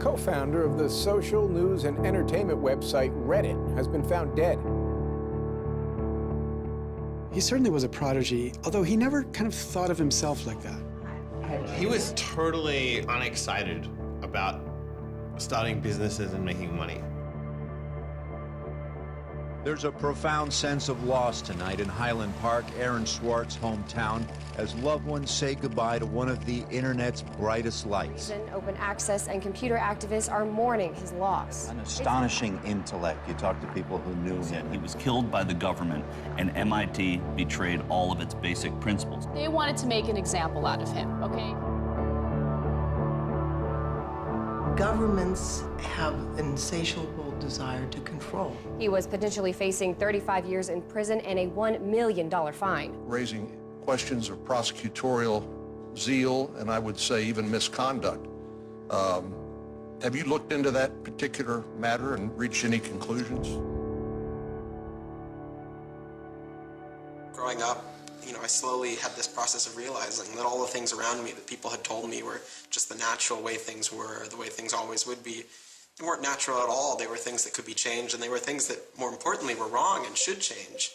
co-founder of the social news and entertainment website Reddit, has been found dead. He certainly was a prodigy, although he never kind of thought of himself like that. He was totally unexcited about starting businesses and making money. There's a profound sense of loss tonight in Highland Park, Aaron Swartz' hometown, as loved ones say goodbye to one of the internet's brightest lights. Open access and computer activists are mourning his loss. An astonishing intellect. You talk to people who knew him. He was killed by the government, and MIT betrayed all of its basic principles. They wanted to make an example out of him, okay? Governments have an insatiable desire to control. He was potentially facing 35 years in prison and a $1 million fine. Raising questions of prosecutorial zeal and I would say even misconduct. Have you looked into that particular matter and reached any conclusions? Growing up, I slowly had this process of realizing that all the things around me that people had told me were just the natural way things were, the way things always would be, they weren't natural at all. They were things that could be changed, and they were things that, more importantly, were wrong and should change.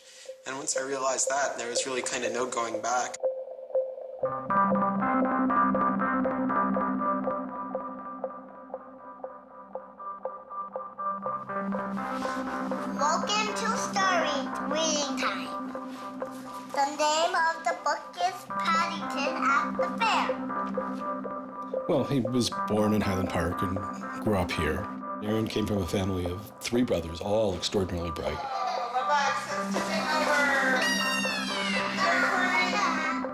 And once I realized that, there was really kind of no going back. Welcome to Story Reading Time. The name of the book is Paddington at the Fair. Well, he was born in Highland Park and grew up here. Aaron came from a family of 3 brothers, all extraordinarily bright.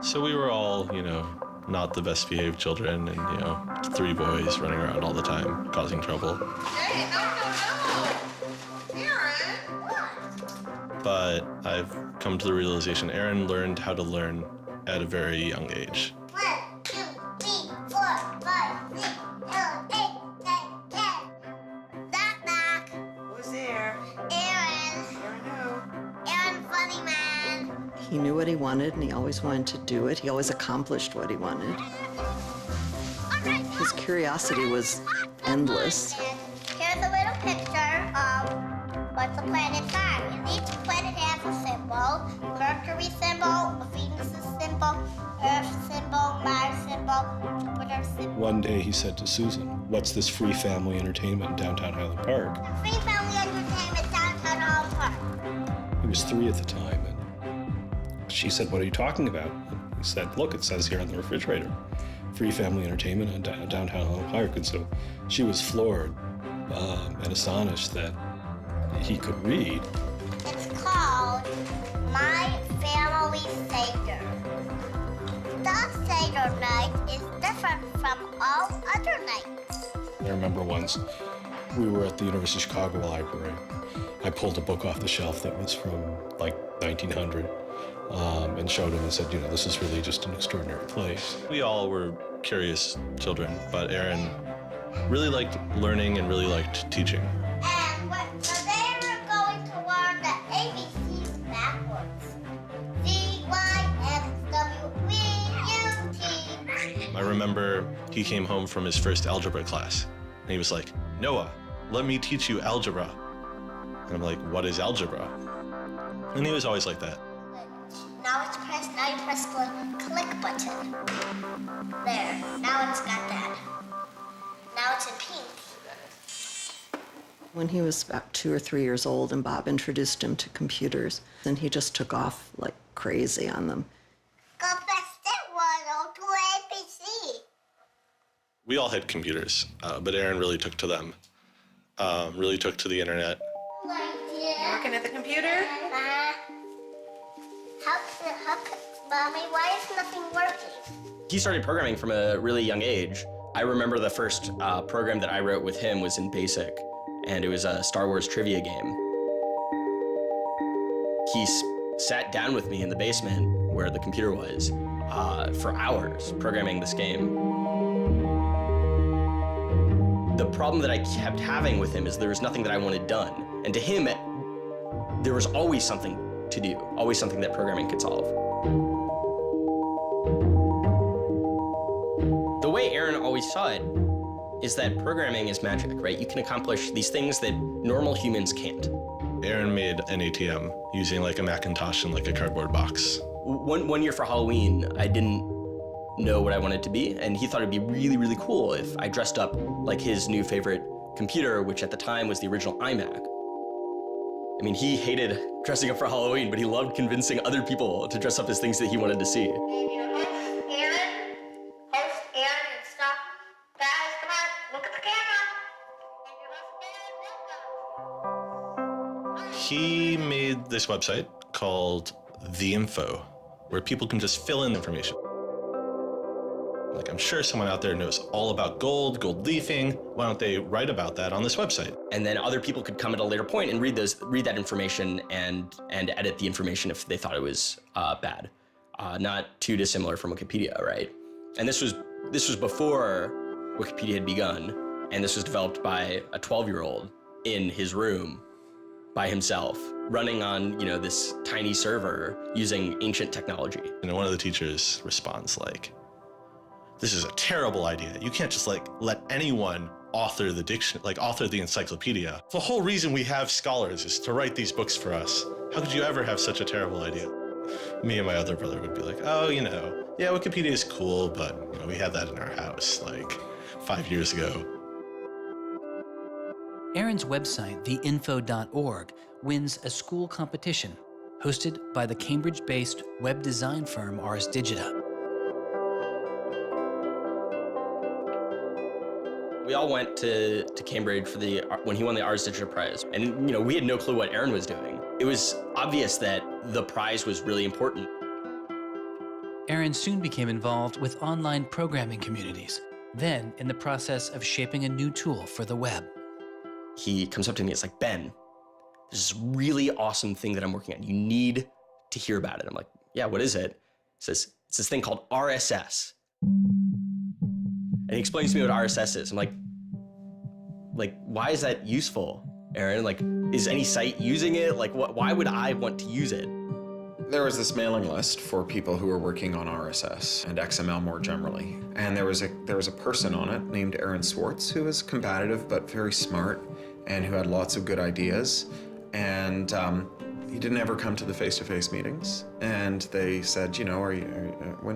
So we were all, not the best behaved children and, 3 boys running around all the time, causing trouble. Hey, no. Aaron, what? But I've come to the realization Aaron learned how to learn at a very young age. 1, 2, 3, 4, 5, 6, 7, 8, 9, 10. Knock, knock. Who's there? Aaron. Aaron who? Aaron, funny man. He knew what he wanted, and he always wanted to do it. He always accomplished what he wanted. His curiosity was endless. Here's a little picture of what's a planet sign. And each planet has a symbol. Mercury symbol, Venus symbol, Earth symbol, Mars symbol, Jupiter symbol. One day he said to Susan, "What's this free family entertainment in downtown Highland Park?" Free family entertainment downtown Highland Park. He was 3 at the time, and she said, "What are you talking about?" And he said, "Look, it says here on the refrigerator, free family entertainment in downtown Highland Park." And so she was floored and astonished that he could read. It's called My Family Seder. The Seder night is different from all other nights. I remember once we were at the University of Chicago Library. I pulled a book off the shelf that was from like 1900 and showed him and said, this is really just an extraordinary place. We all were curious children, but Aaron really liked learning and really liked teaching. And today we're going to learn the ABCs backwards. Z, Y, X, W, V, U, T. I remember he came home from his first algebra class, and he was like, "Noah, let me teach you algebra." And I'm like, "What is algebra?" And he was always like that. Now you press the click button. There, now it's got that. Now it's in pink. When he was about 2 or 3 years old, and Bob introduced him to computers, and he just took off like crazy on them. Go fast at 102 ABC. We all had computers, but Aaron really took to them, really took to the internet. Working at the computer? Mommy, why is nothing working? He started programming from a really young age. I remember the first program that I wrote with him was in BASIC, and it was a Star Wars trivia game. He sat down with me in the basement where the computer was for hours programming this game. The problem that I kept having with him is there was nothing that I wanted done. And to him, there was always something to do, always something that programming could solve. The way Aaron always saw it is that programming is magic, right? You can accomplish these things that normal humans can't. Aaron made an ATM using like a Macintosh and like a cardboard box. One year for Halloween, I didn't know what I wanted to be, and he thought it'd be really, really cool if I dressed up like his new favorite computer, which at the time was the original iMac. I mean, he hated dressing up for Halloween, but he loved convincing other people to dress up as things that he wanted to see. He made this website called The Info, where people can just fill in information. Like, I'm sure someone out there knows all about gold leafing. Why don't they write about that on this website? And then other people could come at a later point and read that information and edit the information if they thought it was bad. Not too dissimilar from Wikipedia, right? And this was before Wikipedia had begun, and this was developed by a 12-year-old in his room by himself, running on, this tiny server using ancient technology. And one of the teachers responds like, "This is a terrible idea. You can't just let anyone author the encyclopedia. The whole reason we have scholars is to write these books for us. How could you ever have such a terrible idea?" Me and my other brother would be like, "Oh, yeah, Wikipedia is cool, but we had that in our house like 5 years ago." Aaron's website, theinfo.org, wins a school competition hosted by the Cambridge-based web design firm Ars Digita. We all went to Cambridge for when he won the Ars Digita Prize. And, we had no clue what Aaron was doing. It was obvious that the prize was really important. Aaron soon became involved with online programming communities, then in the process of shaping a new tool for the web. He comes up to me, it's like, "Ben, there's this really awesome thing that I'm working on. You need to hear about it." I'm like, "Yeah, what is it?" He says, "It's this thing called RSS." And he explains to me what RSS is. I'm like, why is that useful, Aaron? Is any site using it? Why would I want to use it? There was this mailing list for people who were working on RSS and XML more generally. And there was a person on it named Aaron Swartz who was combative but very smart and who had lots of good ideas. And he didn't ever come to the face-to-face meetings. And they said, when are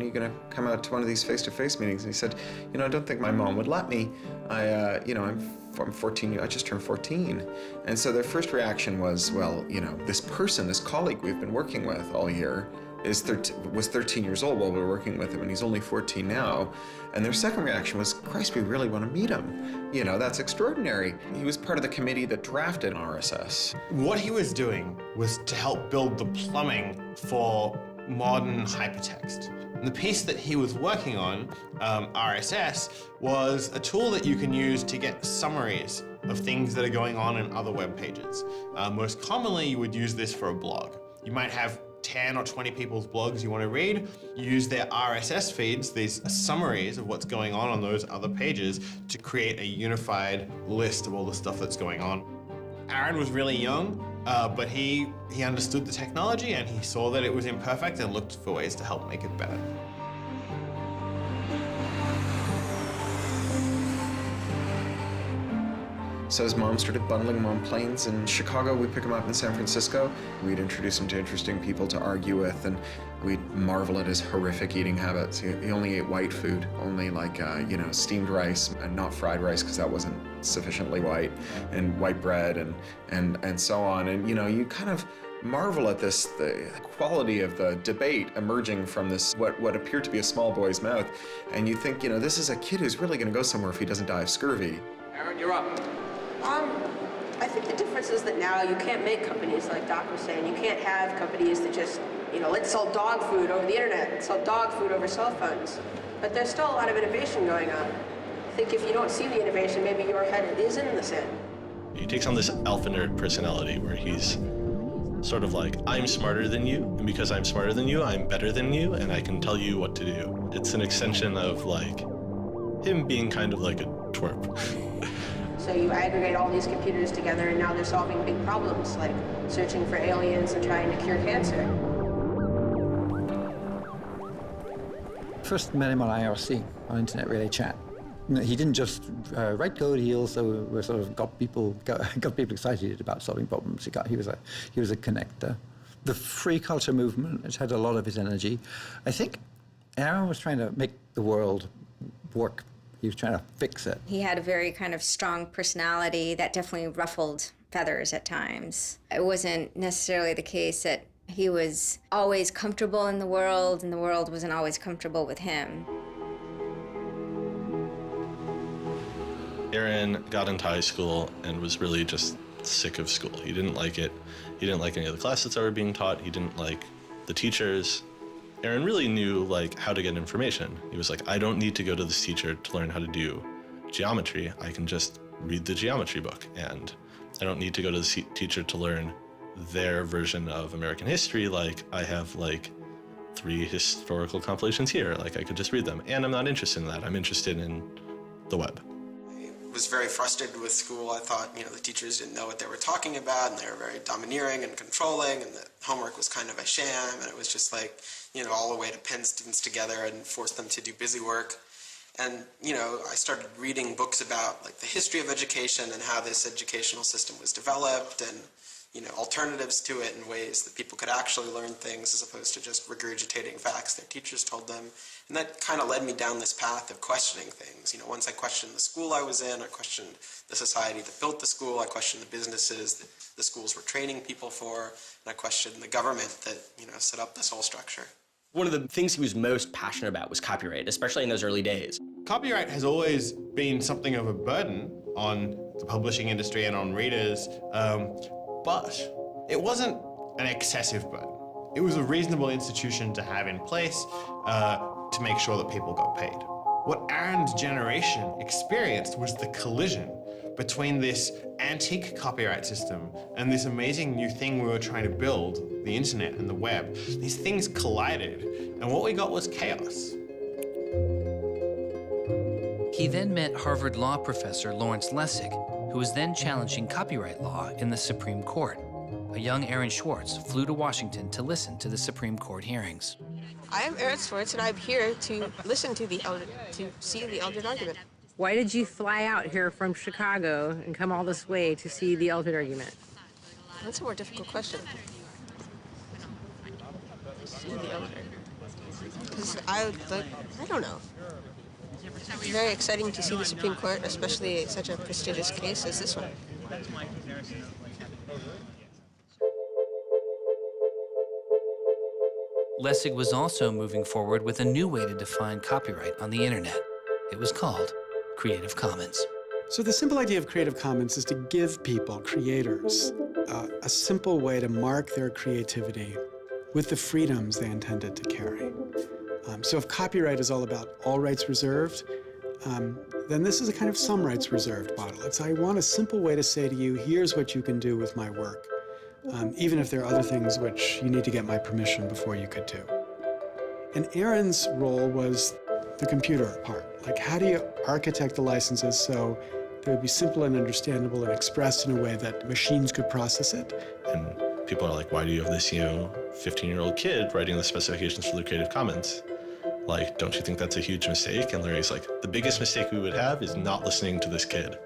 you going to come out to one of these face-to-face meetings? And he said, I don't think my mom would let me. I'm 14, I just turned 14. And so their first reaction was, well, this colleague we've been working with all year was 13 years old while we were working with him, and he's only 14 now. And their second reaction was, Christ, we really want to meet him. That's extraordinary. He was part of the committee that drafted RSS. What he was doing was to help build the plumbing for modern hypertext. And the piece that he was working on, RSS, was a tool that you can use to get summaries of things that are going on in other web pages. Most commonly, you would use this for a blog. You might have 10 or 20 people's blogs you want to read. You use their RSS feeds, these summaries of what's going on those other pages, to create a unified list of all the stuff that's going on. Aaron was really young, but he understood the technology and he saw that it was imperfect and looked for ways to help make it better. So his mom started bundling him on planes in Chicago. We'd pick him up in San Francisco. We'd introduce him to interesting people to argue with, and we'd marvel at his horrific eating habits. He only ate white food, only steamed rice, and not fried rice because that wasn't sufficiently white, and white bread, and so on. And you kind of marvel at this, the quality of the debate emerging from this, what appeared to be a small boy's mouth. And you think, this is a kid who's really going to go somewhere if he doesn't die of scurvy. Aaron, you're up. I think the difference is that now you can't make companies, like Doc was saying. You can't have companies that just, let's sell dog food over the internet, let's sell dog food over cell phones. But there's still a lot of innovation going on. I think if you don't see the innovation, maybe your head is in the sand. He takes on this alpha nerd personality where he's sort of like, I'm smarter than you, and because I'm smarter than you, I'm better than you, and I can tell you what to do. It's an extension of him being kind of like a twerp. So you aggregate all these computers together and now they're solving big problems like searching for aliens and trying to cure cancer. First met him on IRC, on Internet Relay Chat. He didn't just write code. He also sort of got people excited about solving problems. He was a connector. The free culture movement has had a lot of his energy. I think Aaron was trying to make the world work. He was trying to fix it. He had a very kind of strong personality that definitely ruffled feathers at times. It wasn't necessarily the case that he was always comfortable in the world, and the world wasn't always comfortable with him. Aaron got into high school and was really just sick of school. He didn't like it. He didn't like any of the classes that were being taught. He didn't like the teachers. Aaron really knew how to get information. He was like, I don't need to go to this teacher to learn how to do geometry. I can just read the geometry book, and I don't need to go to the teacher to learn their version of American history. Like, I have 3 historical compilations here. I could just read them, and I'm not interested in that. I'm interested in the web. I was very frustrated with school. I thought, the teachers didn't know what they were talking about, and they were very domineering and controlling, and the homework was kind of a sham, and it was just all the way to pin students together and force them to do busy work. And, I started reading books about the history of education and how this educational system was developed, and, alternatives to it in ways that people could actually learn things as opposed to just regurgitating facts their teachers told them. And that kind of led me down this path of questioning things. Once I questioned the school I was in, I questioned the society that built the school, I questioned the businesses that the schools were training people for, and I questioned the government that, set up this whole structure. One of the things he was most passionate about was copyright, especially in those early days. Copyright has always been something of a burden on the publishing industry and on readers, but it wasn't an excessive burden. It was a reasonable institution to have in place to make sure that people got paid. What Aaron's generation experienced was the collision between this antique copyright system and this amazing new thing we were trying to build, the internet and the web. These things collided, and what we got was chaos. He then met Harvard law professor Lawrence Lessig, who was then challenging copyright law in the Supreme Court. A young Aaron Swartz flew to Washington to listen to the Supreme Court hearings. I am Aaron Swartz, and I'm here to listen to see the Eldred argument. Why did you fly out here from Chicago and come all this way to see the Eldred argument? That's a more difficult question. See the Eldred. Because I don't know. It's very exciting to see the Supreme Court, especially such a prestigious case as this one. Lessig was also moving forward with a new way to define copyright on the internet. It was called Creative Commons. So the simple idea of Creative Commons is to give people, creators, a simple way to mark their creativity with the freedoms they intended to carry. So if copyright is all about all rights reserved, then this is a kind of some rights reserved model. It's I want a simple way to say to you, here's what you can do with my work, even if there are other things which you need to get my permission before you could do. And Aaron's role was the computer part. How do you architect the licenses so they would be simple and understandable and expressed in a way that machines could process it? And people are like, why do you have this, 15-year-old kid writing the specifications for the Creative Commons? Don't you think that's a huge mistake? And Larry's like, the biggest mistake we would have is not listening to this kid.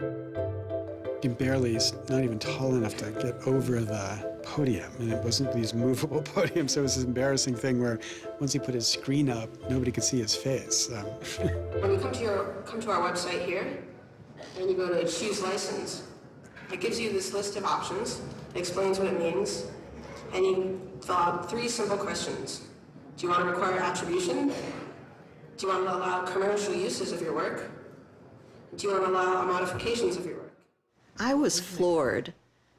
He's not even tall enough to get over the podium, and it wasn't these movable podiums, so it was this embarrassing thing where once he put his screen up, nobody could see his face. When you come to our website here, and you go to choose license, it gives you this list of options, it explains what it means, and you fill out 3 simple questions. Do you want to require attribution? Do you want to allow commercial uses of your work? Do you want to allow modifications of your work? I was floored,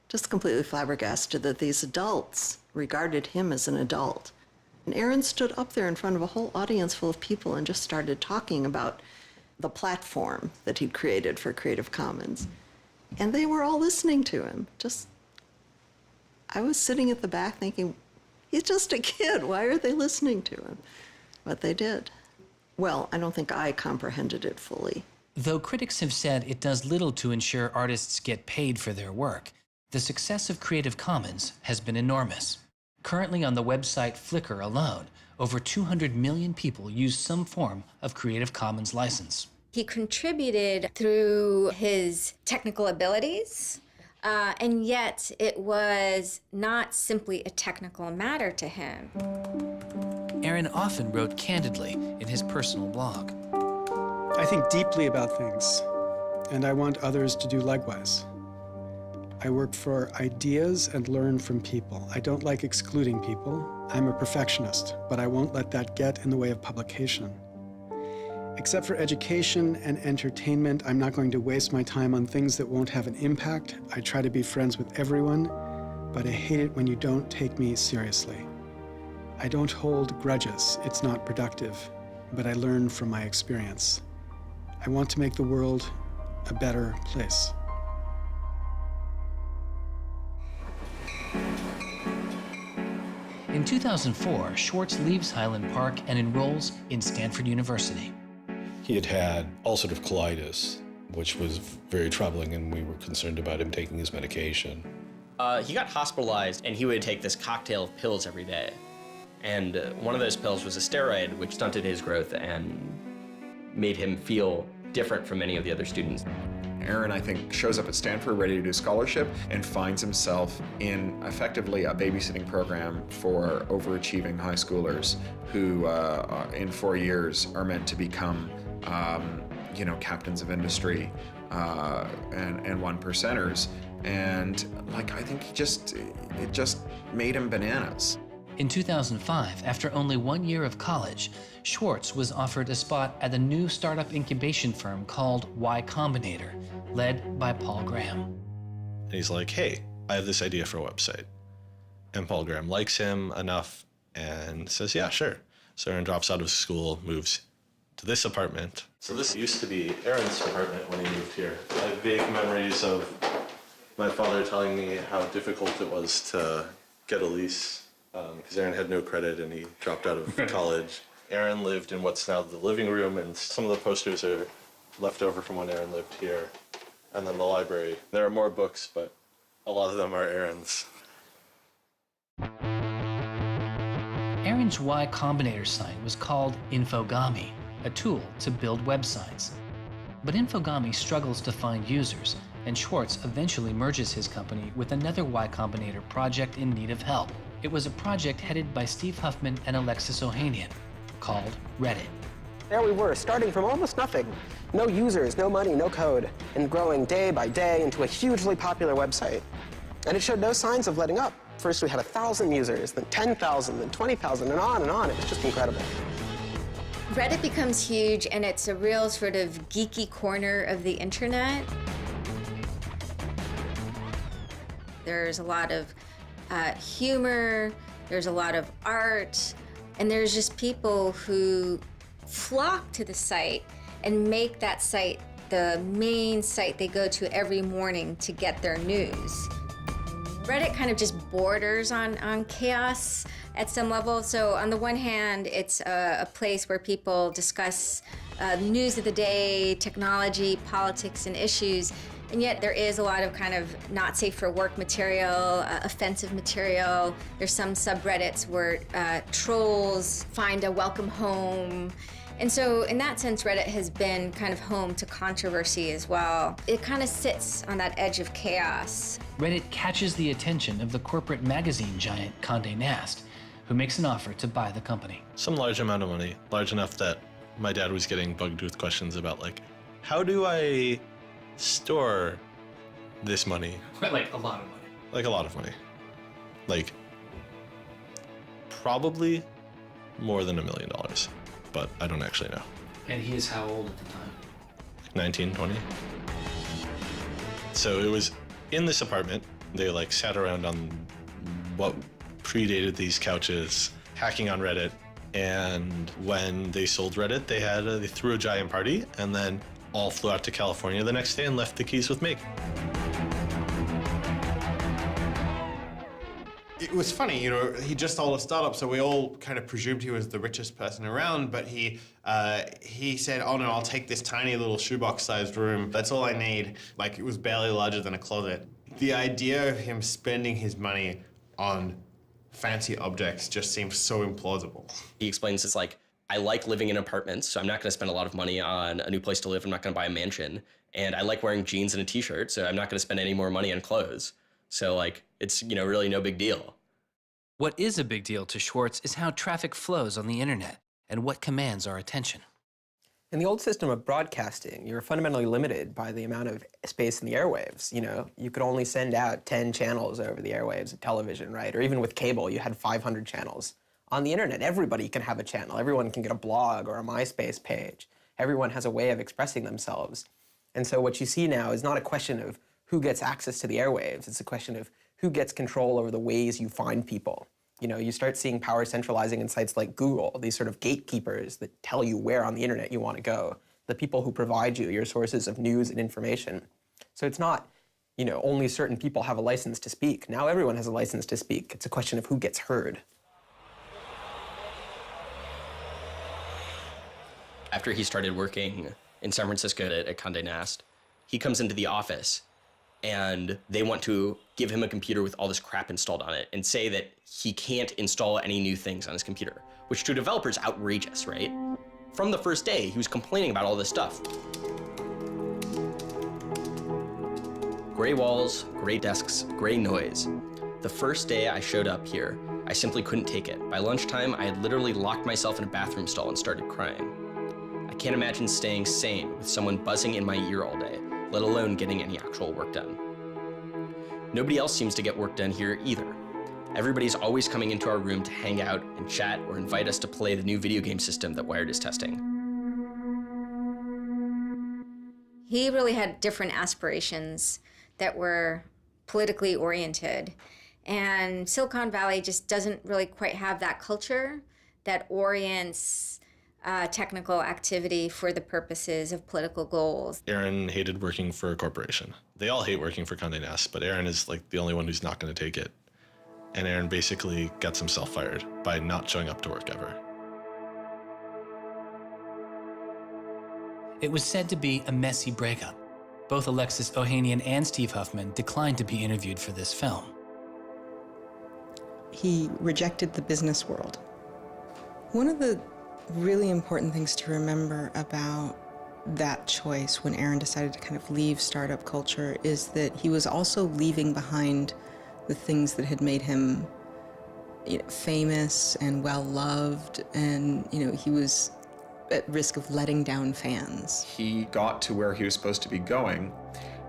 just completely flabbergasted that these adults regarded him as an adult. And Aaron stood up there in front of a whole audience full of people and just started talking about the platform that he'd created for Creative Commons. And they were all listening to him. I was sitting at the back thinking, he's just a kid. Why are they listening to him? But they did. Well, I don't think I comprehended it fully. Though critics have said it does little to ensure artists get paid for their work, the success of Creative Commons has been enormous. Currently on the website Flickr alone, over 200 million people use some form of Creative Commons license. He contributed through his technical abilities, and yet it was not simply a technical matter to him. Aaron often wrote candidly in his personal blog. I think deeply about things, and I want others to do likewise. I work for ideas and learn from people. I don't like excluding people. I'm a perfectionist, but I won't let that get in the way of publication. Except for education and entertainment, I'm not going to waste my time on things that won't have an impact. I try to be friends with everyone, but I hate it when you don't take me seriously. I don't hold grudges. It's not productive, but I learn from my experience. I want to make the world a better place. In 2004, Swartz leaves Highland Park and enrolls in Stanford University. He had had ulcerative colitis, which was very troubling, and we were concerned about him taking his medication. He got hospitalized, and he would take this cocktail of pills every day. And one of those pills was a steroid, which stunted his growth and made him feel different from many of the other students. Aaron, I think, shows up at Stanford ready to do scholarship and finds himself in effectively a babysitting program for overachieving high schoolers who, in 4 years, are meant to become, captains of industry and one percenters. And I think it just made him bananas. In 2005, after only 1 year of college, Swartz was offered a spot at the new startup incubation firm called Y Combinator, led by Paul Graham. And he's like, hey, I have this idea for a website. And Paul Graham likes him enough and says, yeah, sure. So Aaron drops out of school, moves to this apartment. So this used to be Aaron's apartment when he moved here. I have vague memories of my father telling me how difficult it was to get a lease because Aaron had no credit and he dropped out of college. Aaron lived in what's now the living room, and some of the posters are left over from when Aaron lived here. And then the library. There are more books, but a lot of them are Aaron's. Aaron's Y Combinator site was called Infogami, a tool to build websites. But Infogami struggles to find users, and Swartz eventually merges his company with another Y Combinator project in need of help. It was a project headed by Steve Huffman and Alexis Ohanian, called Reddit. There we were, starting from almost nothing. No users, no money, no code, and growing day by day into a hugely popular website. And it showed no signs of letting up. First we had 1,000 users, then 10,000, then 20,000, and on and on. It was just incredible. Reddit becomes huge, and it's a real sort of geeky corner of the internet. There's a lot of humor, there's a lot of art, and there's just people who flock to the site and make that site the main site they go to every morning to get their news. Reddit kind of just borders on chaos at some level. So on the one hand, it's a place where people discuss news of the day, technology, politics, and issues. And yet there is a lot of kind of not safe for work material, offensive material. There's some subreddits where trolls find a welcome home. And so in that sense, Reddit has been kind of home to controversy as well. It kind of sits on that edge of chaos. Reddit catches the attention of the corporate magazine giant Condé Nast, who makes an offer to buy the company. Some large amount of money, large enough that my dad was getting bugged with questions about how do I store this money? Like a lot of money. Like a lot of money. Probably more than $1 million, but I don't actually know. And he is how old at the time? 19, 20. So it was in this apartment. They sat around on what predated these couches, hacking on Reddit. And when they sold Reddit, they threw a giant party and then all flew out to California the next day and left the keys with me. It was funny, he just sold a startup, so we all kind of presumed he was the richest person around, but he said, oh no, I'll take this tiny little shoebox-sized room. That's all I need. It was barely larger than a closet. The idea of him spending his money on fancy objects just seems so implausible. He explains it's I like living in apartments, so I'm not going to spend a lot of money on a new place to live. I'm not going to buy a mansion. And I like wearing jeans and a t-shirt, so I'm not going to spend any more money on clothes. So like, it's, you know, really no big deal. What is a big deal to Swartz is how traffic flows on the internet and what commands our attention. In the old system of broadcasting, you were fundamentally limited by the amount of space in the airwaves. You know, you could only send out 10 channels over the airwaves of television, right? Or even with cable, you had 500 channels. On the internet, everybody can have a channel. Everyone can get a blog or a MySpace page. Everyone has a way of expressing themselves. And so what you see now is not a question of who gets access to the airwaves. It's a question of who gets control over the ways you find people. You know, you start seeing power centralizing in sites like Google, these sort of gatekeepers that tell you where on the internet you want to go, the people who provide you your sources of news and information. So it's not, you know, only certain people have a license to speak. Now everyone has a license to speak. It's a question of who gets heard. After he started working in San Francisco at Condé Nast, he comes into the office and they want to give him a computer with all this crap installed on it and say that he can't install any new things on his computer, which to a developer is outrageous, right? From the first day, he was complaining about all this stuff. Gray walls, gray desks, gray noise. The first day I showed up here, I simply couldn't take it. By lunchtime, I had literally locked myself in a bathroom stall and started crying. I can't imagine staying sane with someone buzzing in my ear all day, let alone getting any actual work done. Nobody else seems to get work done here either. Everybody's always coming into our room to hang out and chat or invite us to play the new video game system that Wired is testing. He really had different aspirations that were politically oriented. And Silicon Valley just doesn't really quite have that culture that orients technical activity for the purposes of political goals. Aaron hated working for a corporation. They all hate working for Condé Nast, but Aaron is like the only one who's not going to take it. And Aaron basically gets himself fired by not showing up to work ever. It was said to be a messy breakup. Both Alexis Ohanian and Steve Huffman declined to be interviewed for this film. He rejected the business world. One of the really important things to remember about that choice when Aaron decided to kind of leave startup culture is that he was also leaving behind the things that had made him, you know, famous and well-loved, and, you know, he was at risk of letting down fans. He got to where he was supposed to be going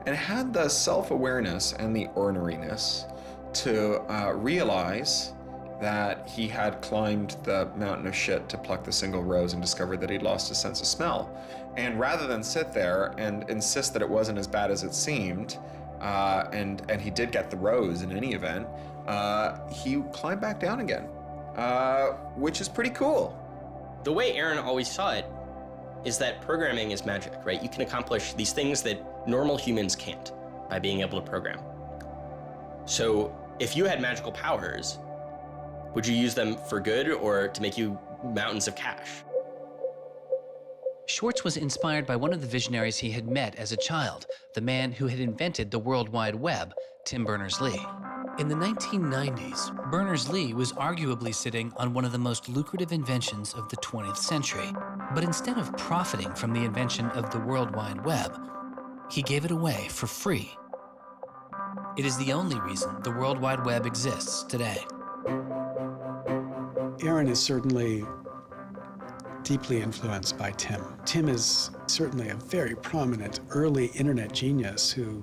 and had the self-awareness and the orneriness to realize that he had climbed the mountain of shit to pluck the single rose and discovered that he'd lost his sense of smell. And rather than sit there and insist that it wasn't as bad as it seemed, and he did get the rose in any event, he climbed back down again, which is pretty cool. The way Aaron always saw it is that programming is magic, right? You can accomplish these things that normal humans can't by being able to program. So if you had magical powers, would you use them for good or to make you mountains of cash? Swartz was inspired by one of the visionaries he had met as a child, the man who had invented the World Wide Web, Tim Berners-Lee. In the 1990s, Berners-Lee was arguably sitting on one of the most lucrative inventions of the 20th century. But instead of profiting from the invention of the World Wide Web, he gave it away for free. It is the only reason the World Wide Web exists today. Aaron is certainly deeply influenced by Tim. Tim is certainly a very prominent early internet genius who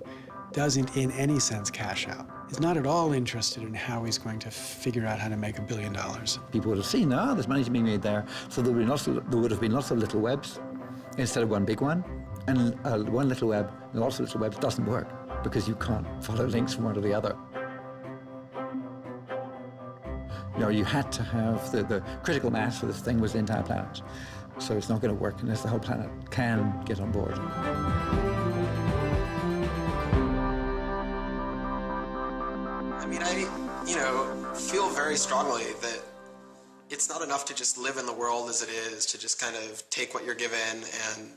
doesn't in any sense cash out. He's not at all interested in how he's going to figure out how to make $1 billion. People would have seen, there's money to be made there. So there would have been lots of little webs instead of one big one. And one little web, and lots of little webs doesn't work because you can't follow links from one to the other. You know, you had to have the critical mass for this thing was the entire planet. So it's not going to work unless the whole planet can get on board. I mean, I feel very strongly that it's not enough to just live in the world as it is, to just kind of take what you're given and,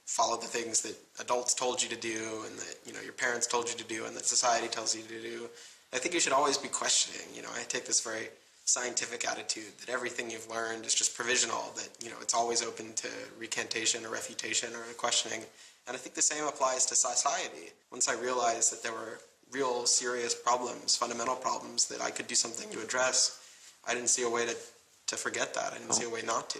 follow the things that adults told you to do and that, your parents told you to do and that society tells you to do. I think you should always be questioning. I take this very scientific attitude that everything you've learned is just provisional, that, you know, it's always open to recantation or refutation or questioning. And I think the same applies to society. Once I realized that there were real serious problems, fundamental problems that I could do something to address, I didn't see a way to forget that. I didn't see a way not to.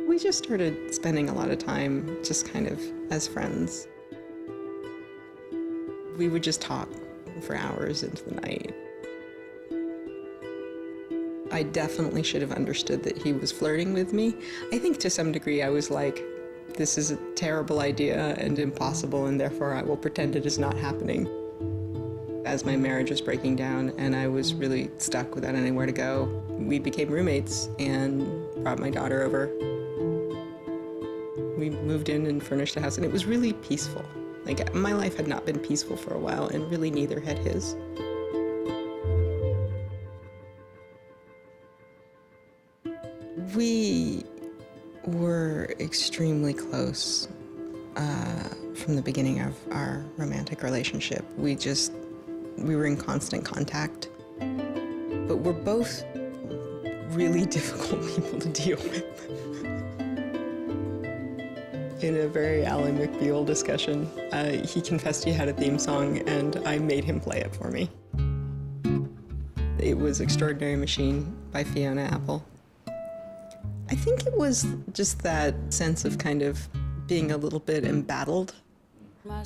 We just started spending a lot of time just kind of as friends. We would just talk for hours into the night. I definitely should have understood that he was flirting with me. I think to some degree I was like, this is a terrible idea and impossible, and therefore I will pretend it is not happening. As my marriage was breaking down and I was really stuck without anywhere to go, we became roommates and brought my daughter over. We moved in and furnished a house, and it was really peaceful. Like, my life had not been peaceful for a while, and really neither had his. We were extremely close from the beginning of our romantic relationship. We were in constant contact, but we're both really difficult people to deal with. In a very Ally McBeal discussion, he confessed he had a theme song, and I made him play it for me. It was Extraordinary Machine by Fiona Apple. I think it was just that sense of kind of being a little bit embattled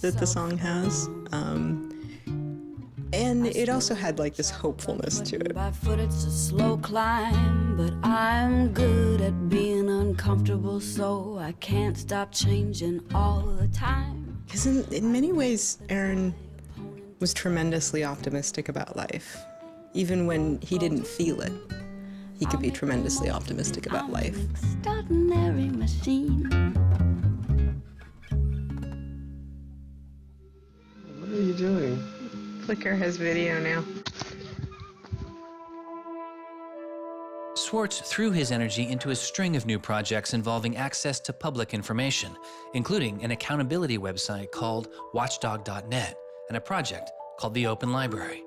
that the song has. And it also had like this hopefulness to it. By foot it's a slow climb, but I'm good at being uncomfortable, so I can't stop changing all the time. Because in many ways, Aaron was tremendously optimistic about life. Even when he didn't feel it, he could be tremendously optimistic about life. Extraordinary machine. What are you doing? Flickr has video now. Swartz threw his energy into a string of new projects involving access to public information, including an accountability website called watchdog.net and a project called the Open Library.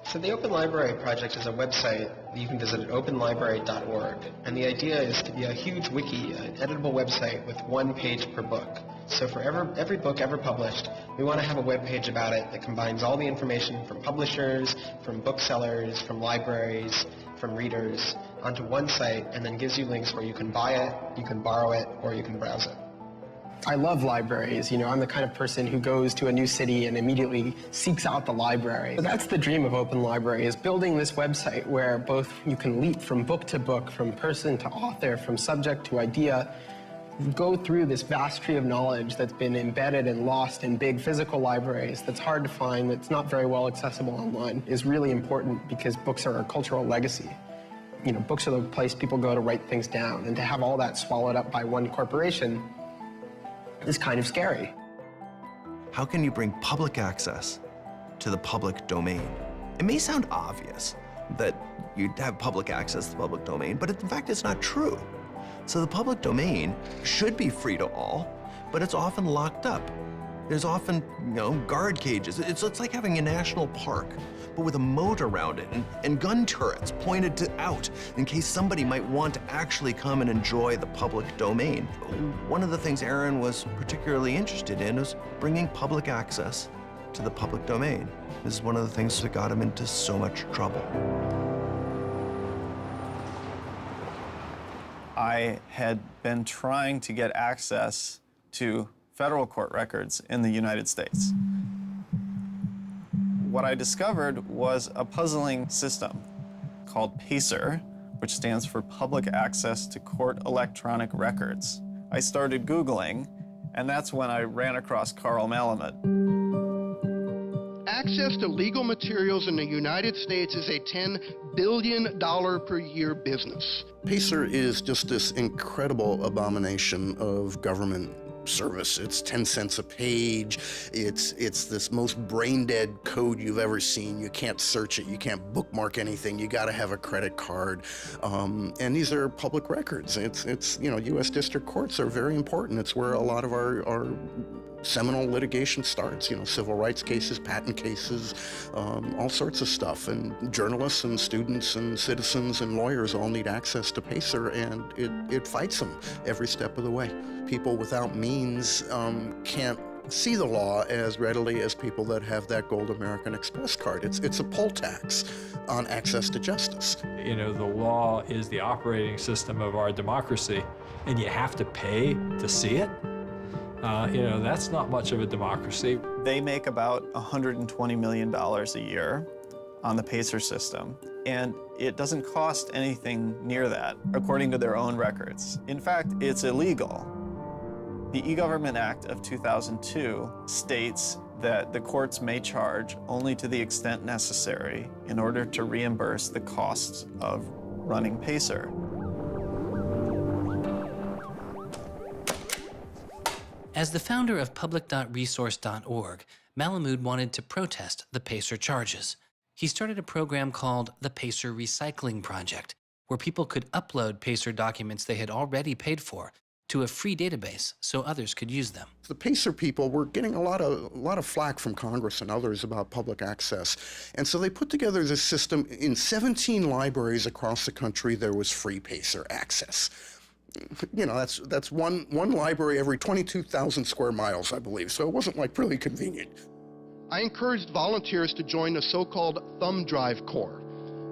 So the Open Library project is a website that you can visit at openlibrary.org. And the idea is to be a huge wiki, an editable website with one page per book. So for every book ever published, we want to have a web page about it that combines all the information from publishers, from booksellers, from libraries, from readers onto one site, and then gives you links where you can buy it, you can borrow it, or you can browse it. I love libraries. You know, I'm the kind of person who goes to a new city and immediately seeks out the library. So that's the dream of Open Library, is building this website where both you can leap from book to book, from person to author, from subject to idea, go through this vast tree of knowledge that's been embedded and lost in big physical libraries that's hard to find, that's not very well accessible online, is really important because books are a cultural legacy. You know, books are the place people go to write things down, and to have all that swallowed up by one corporation is kind of scary. How can you bring public access to the public domain? It may sound obvious that you'd have public access to the public domain, but in fact, it's not true. So the public domain should be free to all, but it's often locked up. There's often, guard cages. It's like having a national park, but with a moat around it and gun turrets pointed out in case somebody might want to actually come and enjoy the public domain. One of the things Aaron was particularly interested in was bringing public access to the public domain. This is one of the things that got him into so much trouble. I had been trying to get access to federal court records in the United States. What I discovered was a puzzling system called PACER, which stands for Public Access to Court Electronic Records. I started Googling, and that's when I ran across Carl Malamud. Access to legal materials in the United States is a $10 billion per year business. PACER is just this incredible abomination of government service. It's 10 cents a page. It's this most brain-dead code you've ever seen. You can't search it. You can't bookmark anything. You got to have a credit card. And these are public records. It's U.S. district courts are very important. It's where a lot of our seminal litigation starts, civil rights cases, patent cases, all sorts of stuff. And journalists and students and citizens and lawyers all need access to PACER, and it fights them every step of the way. People without means can't see the law as readily as people that have that gold American Express card. It's a poll tax on access to justice. The law is the operating system of our democracy, and you have to pay to see it. That's not much of a democracy. They make about $120 million a year on the PACER system, and it doesn't cost anything near that, according to their own records. In fact, it's illegal. The E-Government Act of 2002 states that the courts may charge only to the extent necessary in order to reimburse the costs of running PACER. As the founder of public.resource.org, Malamud wanted to protest the PACER charges. He started a program called the PACER Recycling Project, where people could upload PACER documents they had already paid for to a free database so others could use them. The PACER people were getting a lot of flack from Congress and others about public access. And so they put together this system. In 17 libraries across the country, there was free PACER access. That's one library every 22,000 square miles, I believe. So it wasn't like really convenient. I encouraged volunteers to join the so-called thumb drive corps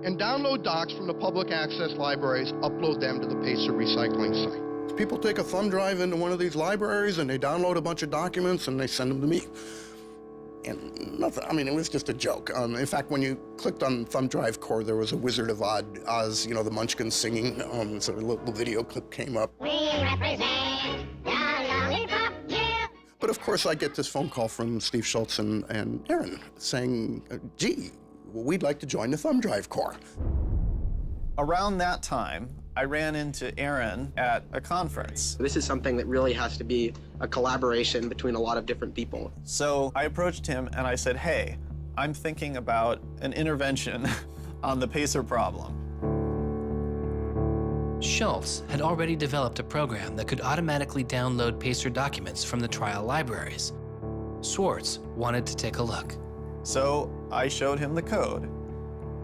and download docs from the public access libraries, upload them to the PACER recycling site. People take a thumb drive into one of these libraries and they download a bunch of documents and they send them to me. And nothing, it was just a joke. In fact, when you clicked on thumb drive core, there was a Wizard of Oz, the Munchkins singing, so a little video clip came up. We represent the lollipop guild. But of course, I get this phone call from Steve Schultz and Aaron saying, gee, we'd like to join the thumb drive corps. Around that time, I ran into Aaron at a conference. This is something that really has to be a collaboration between a lot of different people. So I approached him and I said, hey, I'm thinking about an intervention on the PACER problem. Schultz had already developed a program that could automatically download PACER documents from the trial libraries. Swartz wanted to take a look. So I showed him the code.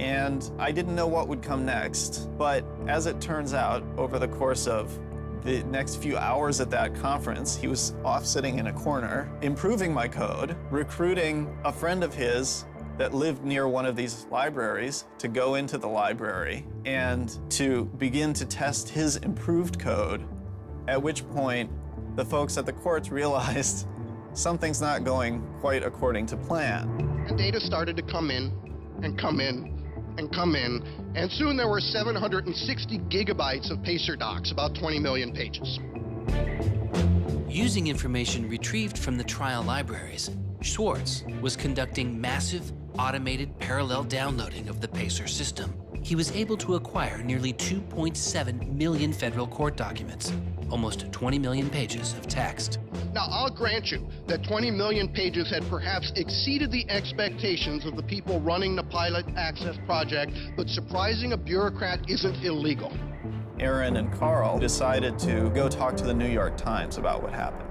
And I didn't know what would come next, but as it turns out, over the course of the next few hours at that conference, he was off sitting in a corner, improving my code, recruiting a friend of his that lived near one of these libraries to go into the library and to begin to test his improved code, at which point the folks at the courts realized something's not going quite according to plan. And data started to come in and come in and come in, and soon there were 760 gigabytes of PACER docs, about 20 million pages. Using information retrieved from the trial libraries, Swartz was conducting massive, automated parallel downloading of the PACER system. He was able to acquire nearly 2.7 million federal court documents, almost 20 million pages of text. Now, I'll grant you that 20 million pages had perhaps exceeded the expectations of the people running the Pilot Access Project, but surprising a bureaucrat isn't illegal. Aaron and Carl decided to go talk to the New York Times about what happened.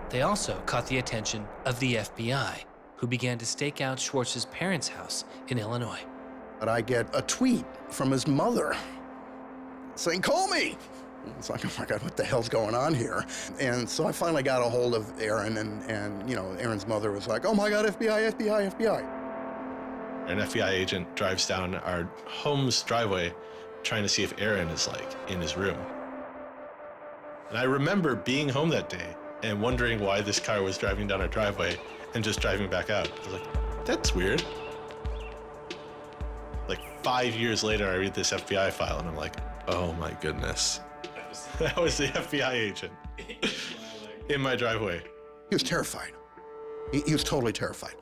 They also caught the attention of the FBI, who began to stake out Schwartz's parents' house in Illinois. But I get a tweet from his mother saying, call me. It's like, oh my God, what the hell's going on here? And so I finally got a hold of Aaron, and Aaron's mother was like, oh my God, FBI, FBI, FBI. An FBI agent drives down our home's driveway trying to see if Aaron is in his room. And I remember being home that day and wondering why this car was driving down our driveway and just driving back out. I was like, that's weird. 5 years later, I read this FBI file and I'm like, oh my goodness. That was the FBI agent in my driveway. He was terrified. He was totally terrified.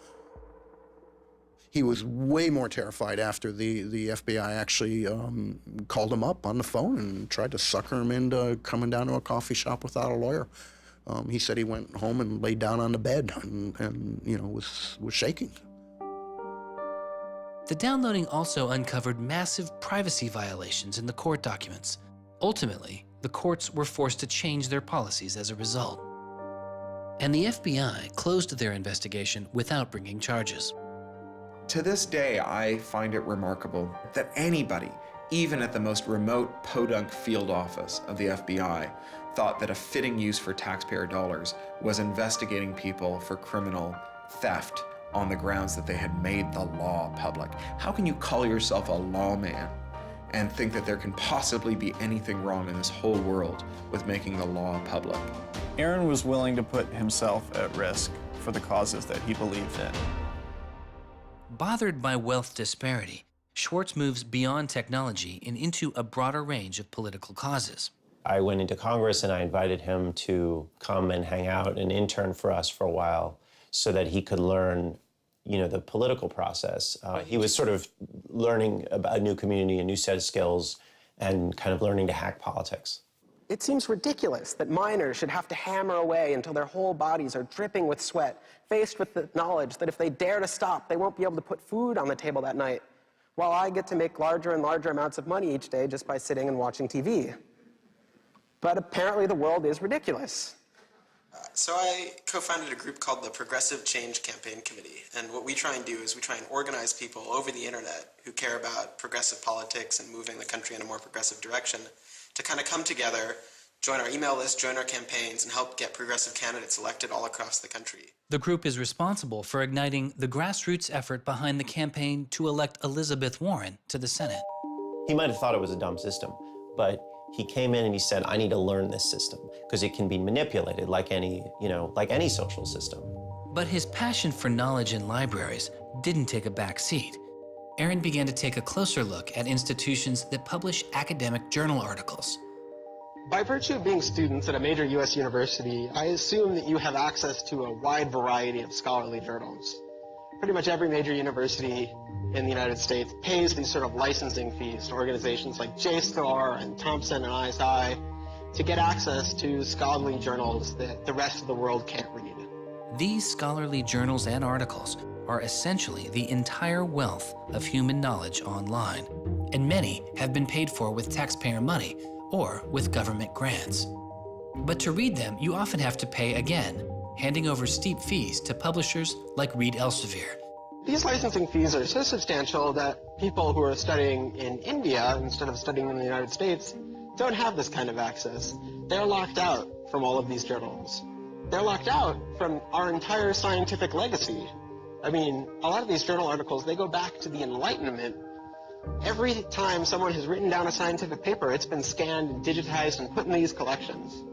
He was way more terrified after the FBI actually called him up on the phone and tried to sucker him into coming down to a coffee shop without a lawyer. He said he went home and laid down on the bed and was shaking. The downloading also uncovered massive privacy violations in the court documents. Ultimately, the courts were forced to change their policies as a result. And the FBI closed their investigation without bringing charges. To this day, I find it remarkable that anybody, even at the most remote podunk field office of the FBI, thought that a fitting use for taxpayer dollars was investigating people for criminal theft on the grounds that they had made the law public. How can you call yourself a lawman and think that there can possibly be anything wrong in this whole world with making the law public? Aaron was willing to put himself at risk for the causes that he believed in. Bothered by wealth disparity, Swartz moves beyond technology and into a broader range of political causes. I went into Congress and I invited him to come and hang out and intern for us for a while so that he could learn, the political process. He was sort of learning about a new community, a new set of skills, and kind of learning to hack politics. It seems ridiculous that miners should have to hammer away until their whole bodies are dripping with sweat, faced with the knowledge that if they dare to stop, they won't be able to put food on the table that night, while I get to make larger and larger amounts of money each day just by sitting and watching TV. But apparently the world is ridiculous. So I co-founded a group called the Progressive Change Campaign Committee, and what we try and do is we try and organize people over the internet who care about progressive politics and moving the country in a more progressive direction to kind of come together, join our email list, join our campaigns, and help get progressive candidates elected all across the country. The group is responsible for igniting the grassroots effort behind the campaign to elect Elizabeth Warren to the Senate. He might have thought it was a dumb system, but he came in and he said, I need to learn this system because it can be manipulated like any social system. But his passion for knowledge in libraries didn't take a back seat. Aaron began to take a closer look at institutions that publish academic journal articles. By virtue of being students at a major U.S. university, I assume that you have access to a wide variety of scholarly journals. Pretty much every major university in the United States pays these sort of licensing fees to organizations like JSTOR and Thomson and ISI to get access to scholarly journals that the rest of the world can't read. These scholarly journals and articles are essentially the entire wealth of human knowledge online, and many have been paid for with taxpayer money or with government grants. But to read them, you often have to pay again, handing over steep fees to publishers like Reed Elsevier. These licensing fees are so substantial that people who are studying in India instead of studying in the United States don't have this kind of access. They're locked out from all of these journals. They're locked out from our entire scientific legacy. I mean, a lot of these journal articles, they go back to the Enlightenment. Every time someone has written down a scientific paper, it's been scanned and digitized and put in these collections.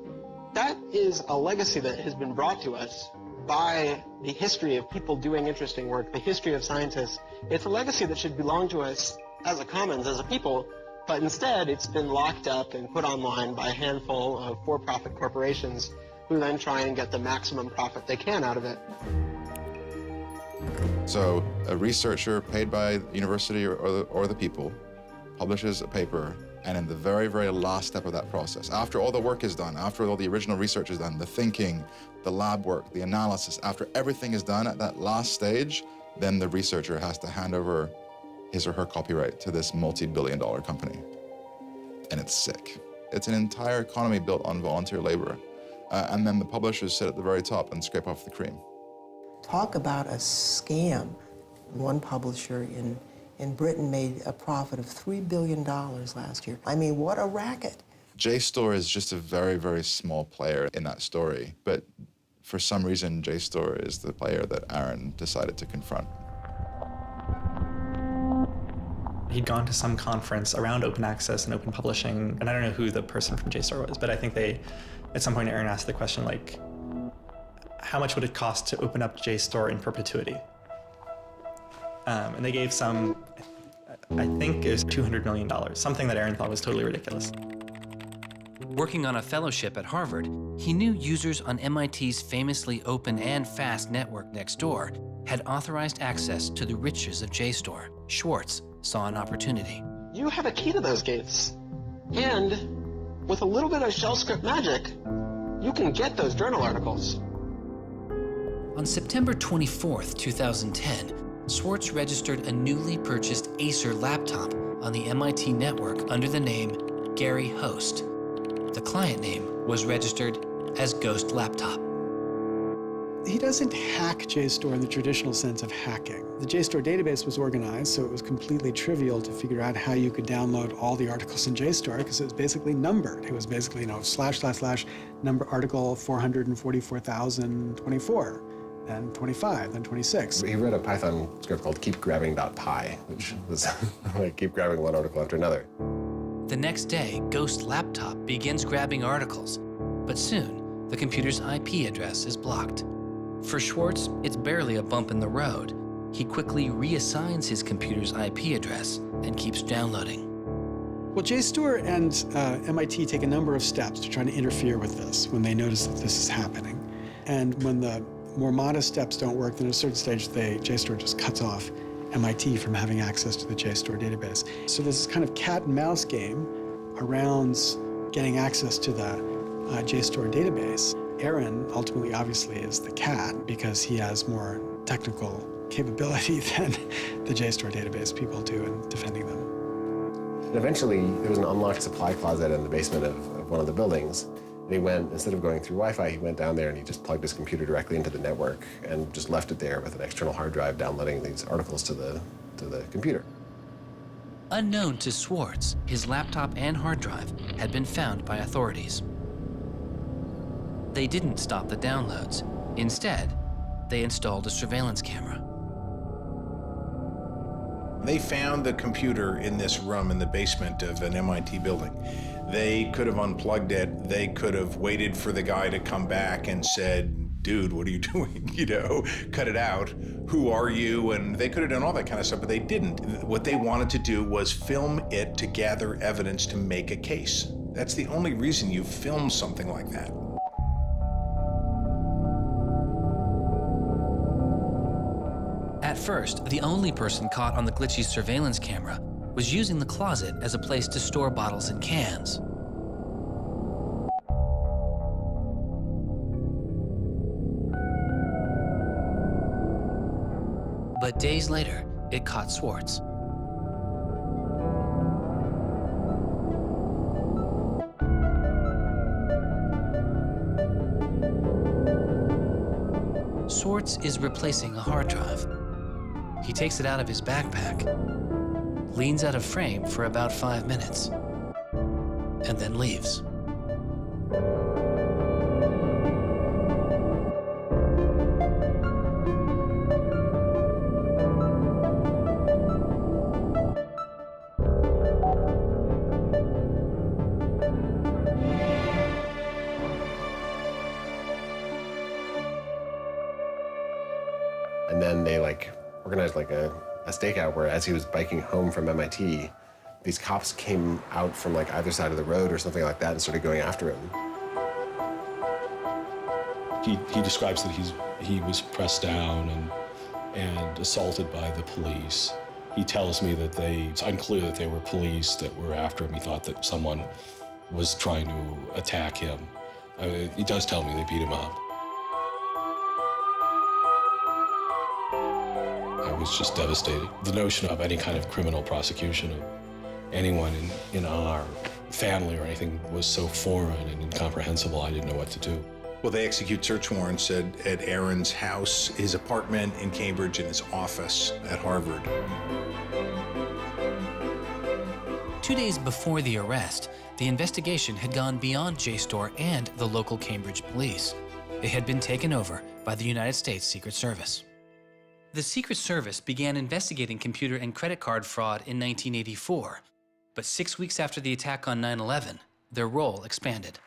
That is a legacy that has been brought to us by the history of people doing interesting work, the history of scientists. It's a legacy that should belong to us as a commons, as a people, but instead it's been locked up and put online by a handful of for-profit corporations who then try and get the maximum profit they can out of it. So a researcher paid by the university or the people publishes a paper, and in the very, very last step of that process, after all the work is done, after all the original research is done, the thinking, the lab work, the analysis, after everything is done at that last stage, then the researcher has to hand over his or her copyright to this multi-billion-dollar company. And it's sick. It's an entire economy built on volunteer labor. And then the publishers sit at the very top and scrape off the cream. Talk about a scam. One publisher in Britain made a profit of $3 billion last year. I mean, what a racket. JSTOR is just a very, very small player in that story, but for some reason, JSTOR is the player that Aaron decided to confront. He'd gone to some conference around open access and open publishing, and I don't know who the person from JSTOR was, but I think at some point Aaron asked the question, like, how much would it cost to open up JSTOR in perpetuity? And they gave some, I think it was $200 million, something that Aaron thought was totally ridiculous. Working on a fellowship at Harvard, he knew users on MIT's famously open and fast network Nextdoor had authorized access to the riches of JSTOR. Swartz saw an opportunity. You have a key to those gates. And with a little bit of shell script magic, you can get those journal articles. On September 24th, 2010, Swartz registered a newly purchased Acer laptop on the MIT network under the name Gary Host. The client name was registered as Ghost Laptop. He doesn't hack JSTOR in the traditional sense of hacking. The JSTOR database was organized, so it was completely trivial to figure out how you could download all the articles in JSTOR because it was basically numbered. It was basically, / number article 444,024, then 25, then 26. He wrote a Python script called keepgrabbing.py, which was like keep grabbing one article after another. The next day, Ghost Laptop begins grabbing articles, but soon the computer's IP address is blocked. For Swartz, it's barely a bump in the road. He quickly reassigns his computer's IP address and keeps downloading. Well, JSTOR and MIT take a number of steps to try to interfere with this when they notice that this is happening. And when the more modest steps don't work, then at a certain stage, JSTOR just cuts off MIT from having access to the JSTOR database. So there's this kind of cat and mouse game around getting access to the JSTOR database. Aaron ultimately, obviously, is the cat because he has more technical capability than the JSTOR database people do in defending them. And eventually, there was an unlocked supply closet in the basement of one of the buildings. And he went, instead of going through Wi-Fi, he went down there and he just plugged his computer directly into the network and just left it there with an external hard drive downloading these articles to the computer. Unknown to Swartz, his laptop and hard drive had been found by authorities. They didn't stop the downloads. Instead, they installed a surveillance camera. They found the computer in this room in the basement of an MIT building. They could have unplugged it. They could have waited for the guy to come back and said, dude, what are you doing? Cut it out. Who are you? And they could have done all that kind of stuff, but they didn't. What they wanted to do was film it to gather evidence to make a case. That's the only reason you film something like that. At first, the only person caught on the glitchy surveillance camera was using the closet as a place to store bottles and cans. But days later, it caught Swartz. Swartz is replacing a hard drive. He takes it out of his backpack, leans out of frame for about 5 minutes, and then leaves. And then they organized a stakeout where as he was biking home from MIT, these cops came out from either side of the road or something like that and started going after him. He describes that he was pressed down and assaulted by the police. He tells me that it's unclear that they were police that were after him. He thought that someone was trying to attack him. He does tell me they beat him up. I was just devastated. The notion of any kind of criminal prosecution of anyone in our family or anything was so foreign and incomprehensible, I didn't know what to do. Well, they execute search warrants at Aaron's house, his apartment in Cambridge, and his office at Harvard. 2 days before the arrest, the investigation had gone beyond JSTOR and the local Cambridge police. It had been taken over by the United States Secret Service. The Secret Service began investigating computer and credit card fraud in 1984, but 6 weeks after the attack on 9/11, their role expanded.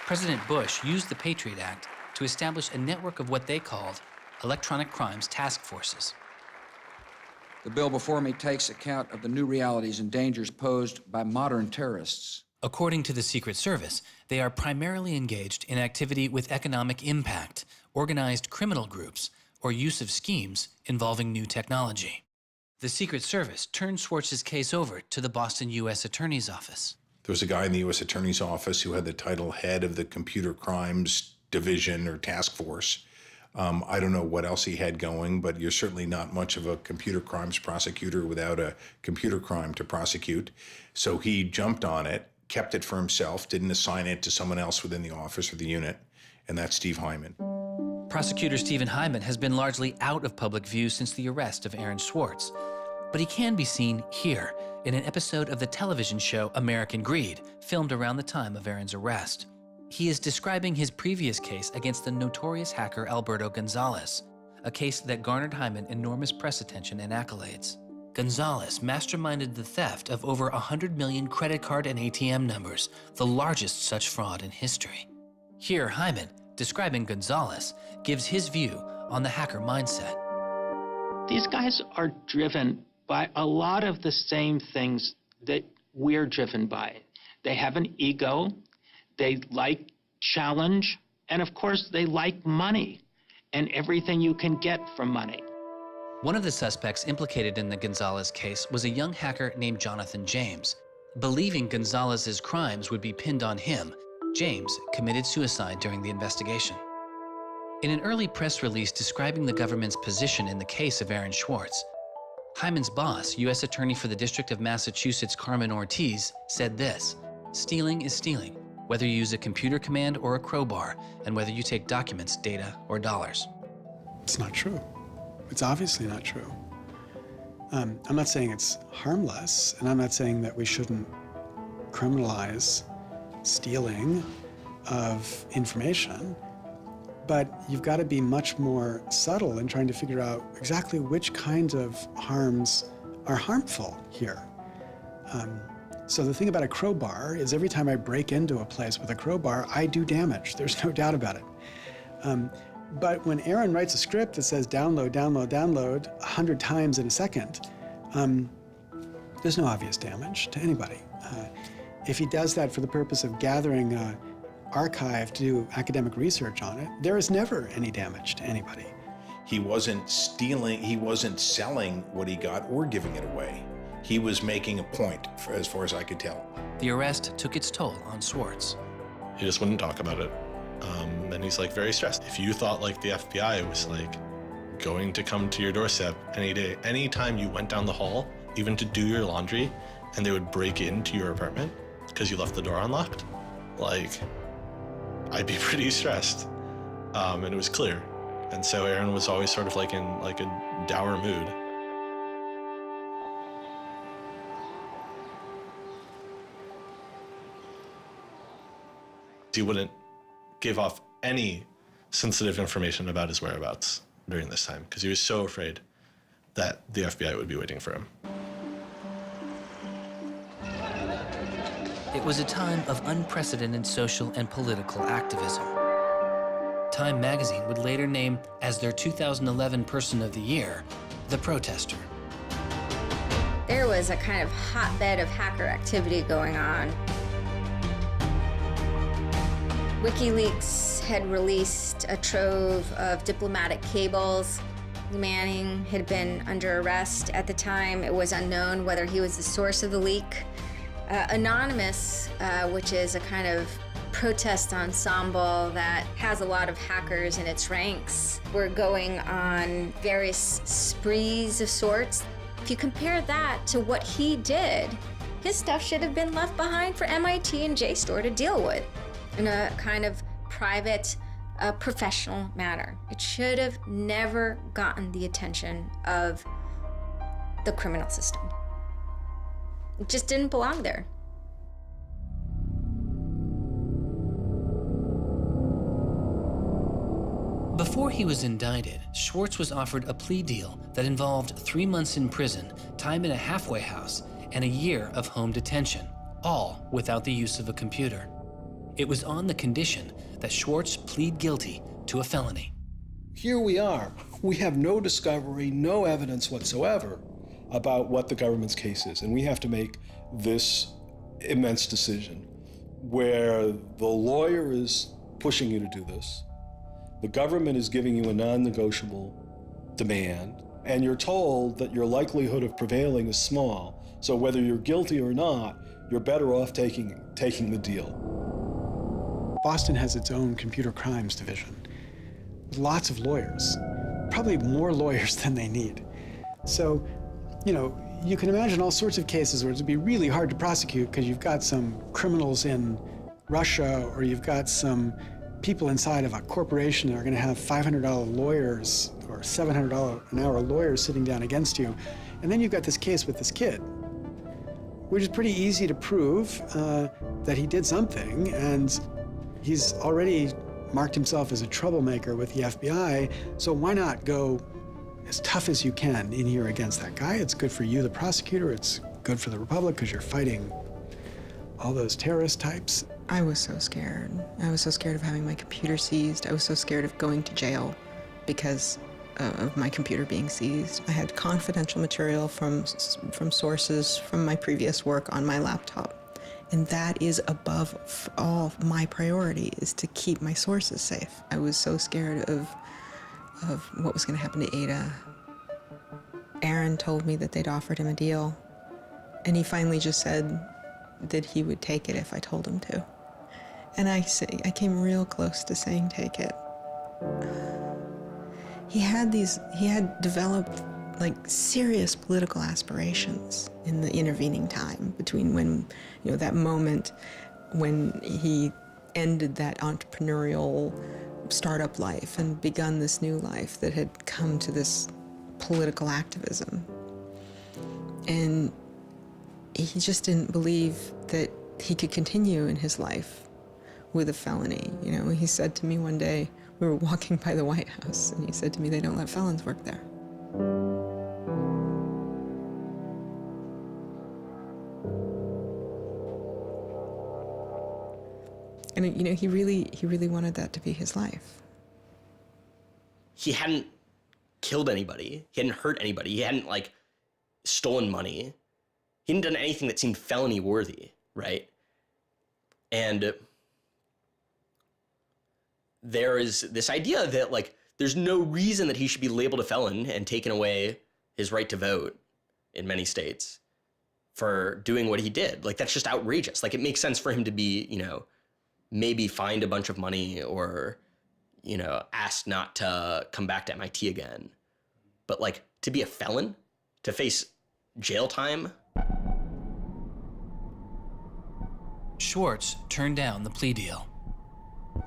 President Bush used the Patriot Act to establish a network of what they called electronic crimes task forces. The bill before me takes account of the new realities and dangers posed by modern terrorists. According to the Secret Service, they are primarily engaged in activity with economic impact, organized criminal groups, or use of schemes involving new technology. The Secret Service turned Swartz's case over to the Boston U.S. Attorney's Office. There was a guy in the U.S. Attorney's Office who had the title head of the Computer Crimes Division or Task Force. I don't know what else he had going, but you're certainly not much of a computer crimes prosecutor without a computer crime to prosecute. So he jumped on it, kept it for himself, didn't assign it to someone else within the office or the unit, and that's Steve Hyman. Prosecutor Stephen Hyman has been largely out of public view since the arrest of Aaron Swartz, but he can be seen here in an episode of the television show American Greed, filmed around the time of Aaron's arrest. He is describing his previous case against the notorious hacker Alberto Gonzalez, a case that garnered Hyman enormous press attention and accolades. Gonzalez masterminded the theft of over 100 million credit card and ATM numbers, the largest such fraud in history. Here, Hyman, describing Gonzalez, gives his view on the hacker mindset. These guys are driven by a lot of the same things that we're driven by. They have an ego, they like challenge, and of course they like money and everything you can get from money. One of the suspects implicated in the Gonzalez case was a young hacker named Jonathan James. Believing Gonzalez's crimes would be pinned on him, James committed suicide during the investigation. In an early press release describing the government's position in the case of Aaron Swartz, Hyman's boss, U.S. Attorney for the District of Massachusetts Carmen Ortiz, said this: "Stealing is stealing, whether you use a computer command or a crowbar, and whether you take documents, data, or dollars." It's not true. It's obviously not true. I'm not saying it's harmless, and I'm not saying that we shouldn't criminalize stealing of information, but you've got to be much more subtle in trying to figure out exactly which kinds of harms are harmful here. So the thing about a crowbar is every time I break into a place with a crowbar, I do damage. There's no doubt about it. But when Aaron writes a script that says download, download, download 100 times in a second, there's no obvious damage to anybody. If he does that for the purpose of gathering an archive to do academic research on it, there is never any damage to anybody. He wasn't stealing, he wasn't selling what he got or giving it away. He was making a point, as far as I could tell. The arrest took its toll on Swartz. He just wouldn't talk about it. And he's like very stressed. If you thought like the FBI was like going to come to your doorstep any day, anytime you went down the hall, even to do your laundry, and they would break into your apartment because you left the door unlocked, like, I'd be pretty stressed. And it was clear. And so Aaron was always sort of like in like a dour mood. He wouldn't give off any sensitive information about his whereabouts during this time because he was so afraid that the FBI would be waiting for him. It was a time of unprecedented social and political activism. Time magazine would later name as their 2011 Person of the Year, the protester. There was a kind of hotbed of hacker activity going on. WikiLeaks had released a trove of diplomatic cables. Manning had been under arrest at the time. It was unknown whether he was the source of the leak. Anonymous, which is a kind of protest ensemble that has a lot of hackers in its ranks, were going on various sprees of sorts. If you compare that to what he did, his stuff should have been left behind for MIT and JSTOR to deal with in a kind of private, professional manner. It should have never gotten the attention of the criminal system. It just didn't belong there. Before he was indicted, Swartz was offered a plea deal that involved 3 months in prison, time in a halfway house, and a year of home detention, all without the use of a computer. It was on the condition that Swartz plead guilty to a felony. Here we are. We have no discovery, no evidence whatsoever about what the government's case is, and we have to make this immense decision where the lawyer is pushing you to do this, the government is giving you a non-negotiable demand, and you're told that your likelihood of prevailing is small, so whether you're guilty or not, you're better off taking the deal. Boston has its own computer crimes division with lots of lawyers, probably more lawyers than they need. So, you can imagine all sorts of cases where it'd be really hard to prosecute because you've got some criminals in Russia or you've got some people inside of a corporation are going to have $500 lawyers or $700 an hour lawyers sitting down against you. And then you've got this case with this kid, which is pretty easy to prove that he did something, and he's already marked himself as a troublemaker with the FBI, so why not go as tough as you can in here against that guy? It's good for you, the prosecutor, it's good for the Republic, because you're fighting all those terrorist types. I was so scared. I was so scared of having my computer seized. I was so scared of going to jail because of my computer being seized. I had confidential material from sources from my previous work on my laptop. And that is above all my priority, is to keep my sources safe. I was so scared of what was going to happen to Ada. Aaron told me that they'd offered him a deal, and he finally just said that he would take it if I told him to. And I came real close to saying take it. He had developed like serious political aspirations in the intervening time between when, that moment when he ended that entrepreneurial startup life and begun this new life that had come to this political activism. And he just didn't believe that he could continue in his life with a felony. He said to me one day, we were walking by the White House, and he said to me, they don't let felons work there. And he really wanted that to be his life. He hadn't killed anybody. He hadn't hurt anybody. He hadn't stolen money. He hadn't done anything that seemed felony worthy, right? And there is this idea that there's no reason that he should be labeled a felon and taken away his right to vote in many states for doing what he did. That's just outrageous. It makes sense for him to be, maybe fined a bunch of money or, asked not to come back to MIT again. But to be a felon, to face jail time. Swartz turned down the plea deal.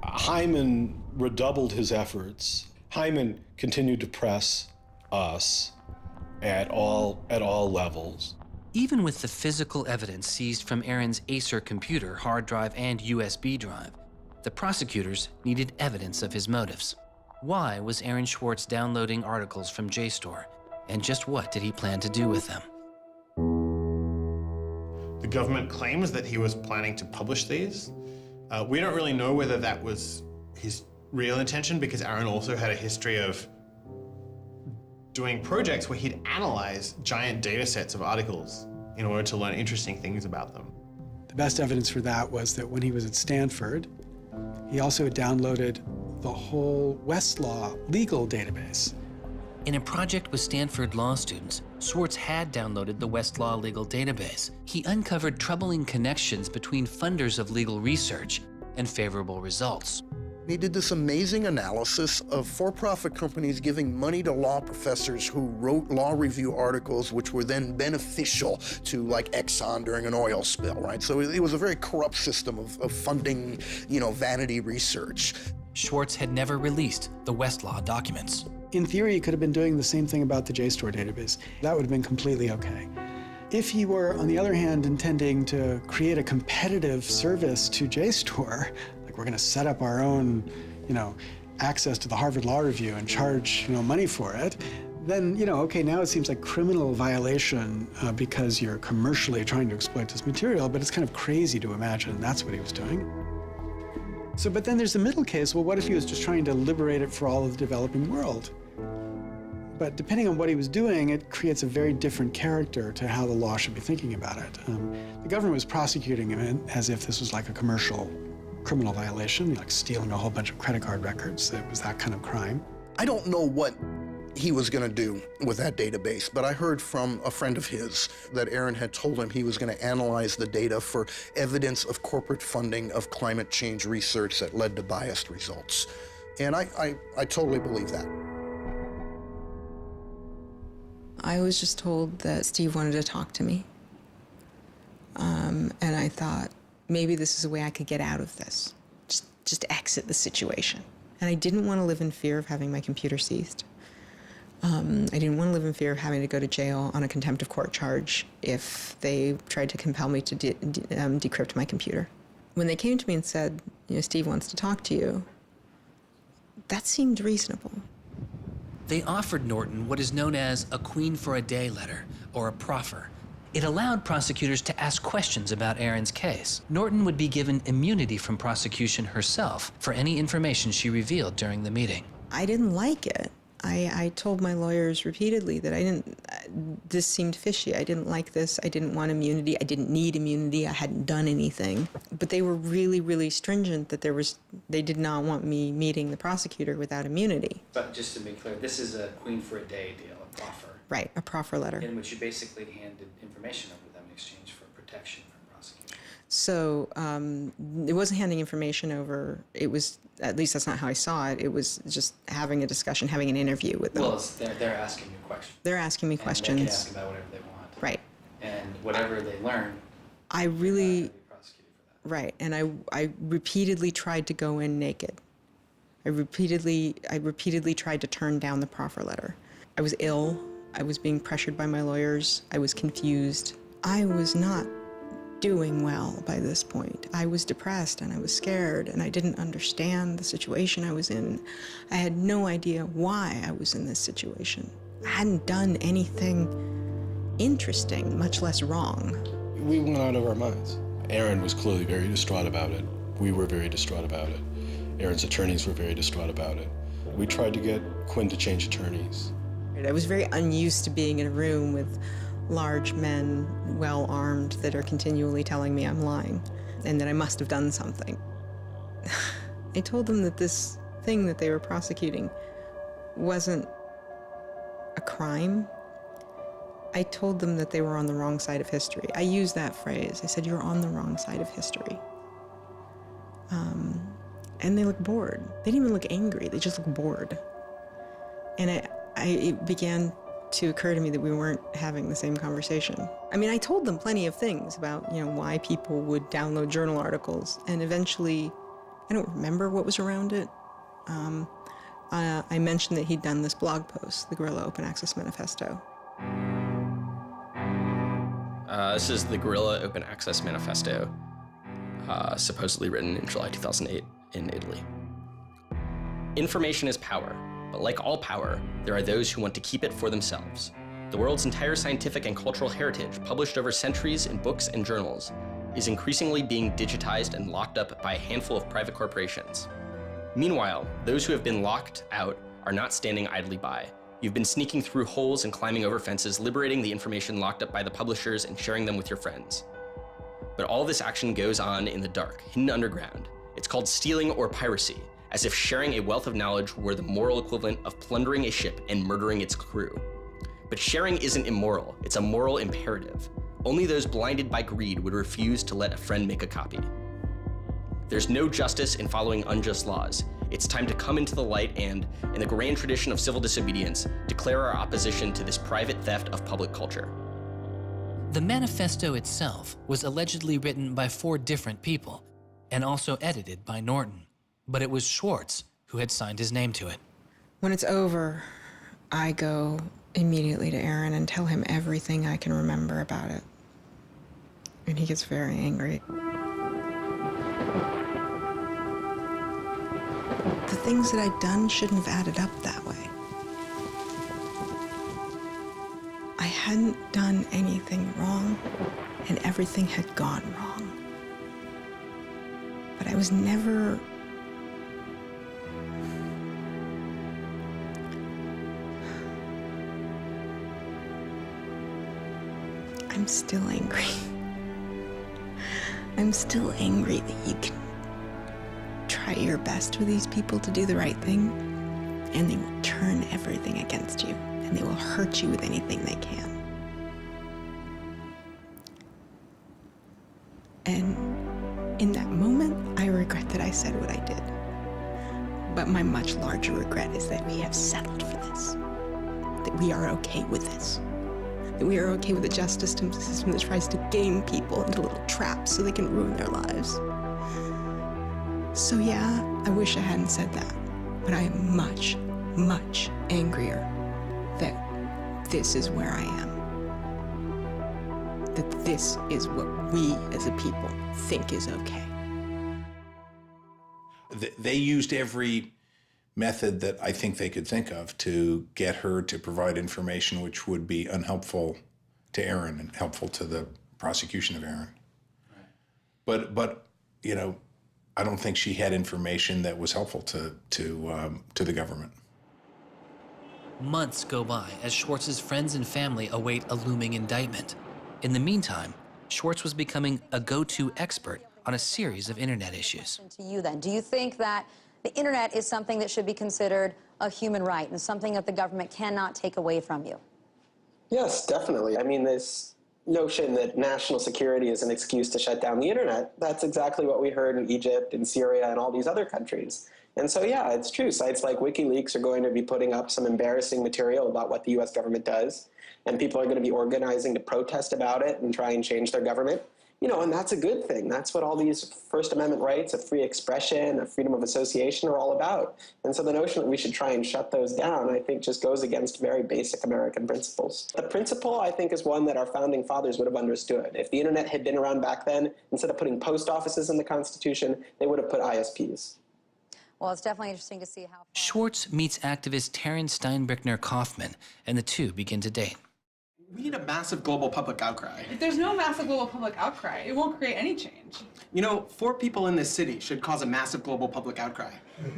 Hyman redoubled his efforts. Hyman continued to press us at all levels. Even with the physical evidence seized from Aaron's Acer computer, hard drive, and USB drive, the prosecutors needed evidence of his motives. Why was Aaron Swartz downloading articles from JSTOR, and just what did he plan to do with them? The government claims that he was planning to publish these. We don't really know whether that was his real intention, because Aaron also had a history of doing projects where he'd analyze giant data sets of articles in order to learn interesting things about them. The best evidence for that was that when he was at Stanford, he also had downloaded the whole Westlaw legal database. In a project with Stanford law students, Swartz had downloaded the Westlaw legal database. He uncovered troubling connections between funders of legal research and favorable results. He did this amazing analysis of for-profit companies giving money to law professors who wrote law review articles which were then beneficial to Exxon during an oil spill, right? So it was a very corrupt system of funding, vanity research. Swartz had never released the Westlaw documents. In theory, he could have been doing the same thing about the JSTOR database. That would have been completely okay. If he were, on the other hand, intending to create a competitive service to JSTOR, we're going to set up our own, access to the Harvard Law Review and charge, money for it, then, okay, now it seems like criminal violation because you're commercially trying to exploit this material, but it's kind of crazy to imagine that's what he was doing. So, but then there's the middle case. Well, what if he was just trying to liberate it for all of the developing world? But depending on what he was doing, it creates a very different character to how the law should be thinking about it. The government was prosecuting him as if this was like a commercial criminal violation, like stealing a whole bunch of credit card records. It was that kind of crime. I don't know what he was going to do with that database, but I heard from a friend of his that Aaron had told him he was going to analyze the data for evidence of corporate funding of climate change research that led to biased results. And I totally believe that. I was just told that Steve wanted to talk to me. And I thought, maybe this is a way I could get out of this. Just just exit the situation. And I didn't want to live in fear of having my computer seized. I didn't want to live in fear of having to go to jail on a contempt of court charge if they tried to compel me to decrypt my computer. When they came to me and said, Steve wants to talk to you, that seemed reasonable. They offered Norton what is known as a Queen for a Day letter, or a proffer. It allowed prosecutors to ask questions about Aaron's case. Norton would be given immunity from prosecution herself for any information she revealed during the meeting. I didn't like it. I told my lawyers repeatedly that this seemed fishy. I didn't like this. I didn't want immunity. I didn't need immunity. I hadn't done anything. But they were really, really stringent that they did not want me meeting the prosecutor without immunity. But just to be clear, this is a Queen for a Day deal, a proffer. Right, a proffer letter. In which you basically handed information over to them in exchange for protection from prosecution. So it wasn't handing information over. It was, at least that's not how I saw it. It was just having a discussion, having an interview with them. Well, they're asking you questions. They're asking me questions. They can ask about whatever they want. Right. And whatever they learn, I really, right, and I repeatedly tried to go in naked. I repeatedly tried to turn down the proffer letter. I was ill. I was being pressured by my lawyers. I was confused. I was not doing well by this point. I was depressed and I was scared and I didn't understand the situation I was in. I had no idea why I was in this situation. I hadn't done anything interesting, much less wrong. We went out of our minds. Aaron was clearly very distraught about it. We were very distraught about it. Aaron's attorneys were very distraught about it. We tried to get Quinn to change attorneys. I was very unused to being in a room with large men, well-armed, that are continually telling me I'm lying and that I must have done something. I told them that this thing that they were prosecuting wasn't a crime. I told them that they were on the wrong side of history. I used that phrase. I said, you're on the wrong side of history. And they looked bored. They didn't even look angry. They just looked bored. And it began to occur to me that we weren't having the same conversation. I mean, I told them plenty of things about, why people would download journal articles, and eventually, I don't remember what was around it. I mentioned that he'd done this blog post, the Guerrilla Open Access Manifesto. This is the Guerrilla Open Access Manifesto, supposedly written in July 2008 in Italy. Information is power. But like all power, there are those who want to keep it for themselves. The world's entire scientific and cultural heritage, published over centuries in books and journals, is increasingly being digitized and locked up by a handful of private corporations. Meanwhile, those who have been locked out are not standing idly by. You've been sneaking through holes and climbing over fences, liberating the information locked up by the publishers and sharing them with your friends. But all this action goes on in the dark, hidden underground. It's called stealing or piracy, as if sharing a wealth of knowledge were the moral equivalent of plundering a ship and murdering its crew. But sharing isn't immoral, it's a moral imperative. Only those blinded by greed would refuse to let a friend make a copy. There's no justice in following unjust laws. It's time to come into the light and, in the grand tradition of civil disobedience, declare our opposition to this private theft of public culture. The manifesto itself was allegedly written by 4 different people and also edited by Norton. But it was Swartz who had signed his name to it. When it's over, I go immediately to Aaron and tell him everything I can remember about it. And he gets very angry. The things that I'd done shouldn't have added up that way. I hadn't done anything wrong, and everything had gone wrong. But I was never... I'm still angry. I'm still angry that you can try your best with these people to do the right thing, and they will turn everything against you, and they will hurt you with anything they can. And in that moment, I regret that I said what I did. But my much larger regret is that we have settled for this, that we are okay with this. That we are okay with a justice system that tries to game people into little traps so they can ruin their lives. So yeah, I wish I hadn't said that, but I am much, much angrier that this is where I am. That this is what we as a people think is okay. They used every method that I think they could think of to get her to provide information which would be unhelpful to Aaron and helpful to the prosecution of Aaron. Right. But you know, I don't think she had information that was helpful to the government. Months go by as Swartz's friends and family await a looming indictment. In the meantime, Swartz was becoming a go-to expert on a series of internet issues. To you then, do you think that the internet is something that should be considered a human right and something that the government cannot take away from you? Yes, definitely. I mean, this notion that national security is an excuse to shut down the internet, that's exactly what we heard in Egypt and Syria and all these other countries. And so, yeah, it's true. Sites like WikiLeaks are going to be putting up some embarrassing material about what the U.S. government does, and people are going to be organizing to protest about it and try and change their government. You know, and that's a good thing. That's what all these First Amendment rights of free expression, of freedom of association are all about. And so the notion that we should try and shut those down, I think, just goes against very basic American principles. The principle, I think, is one that our founding fathers would have understood. If the internet had been around back then, instead of putting post offices in the Constitution, they would have put ISPs. Well, it's definitely interesting to see how... Swartz meets activist Taryn Steinbrickner Kaufman, and the two begin to date. We need a massive global public outcry. If there's no massive global public outcry, it won't create any change. You know, 4 people in this city should cause a massive global public outcry.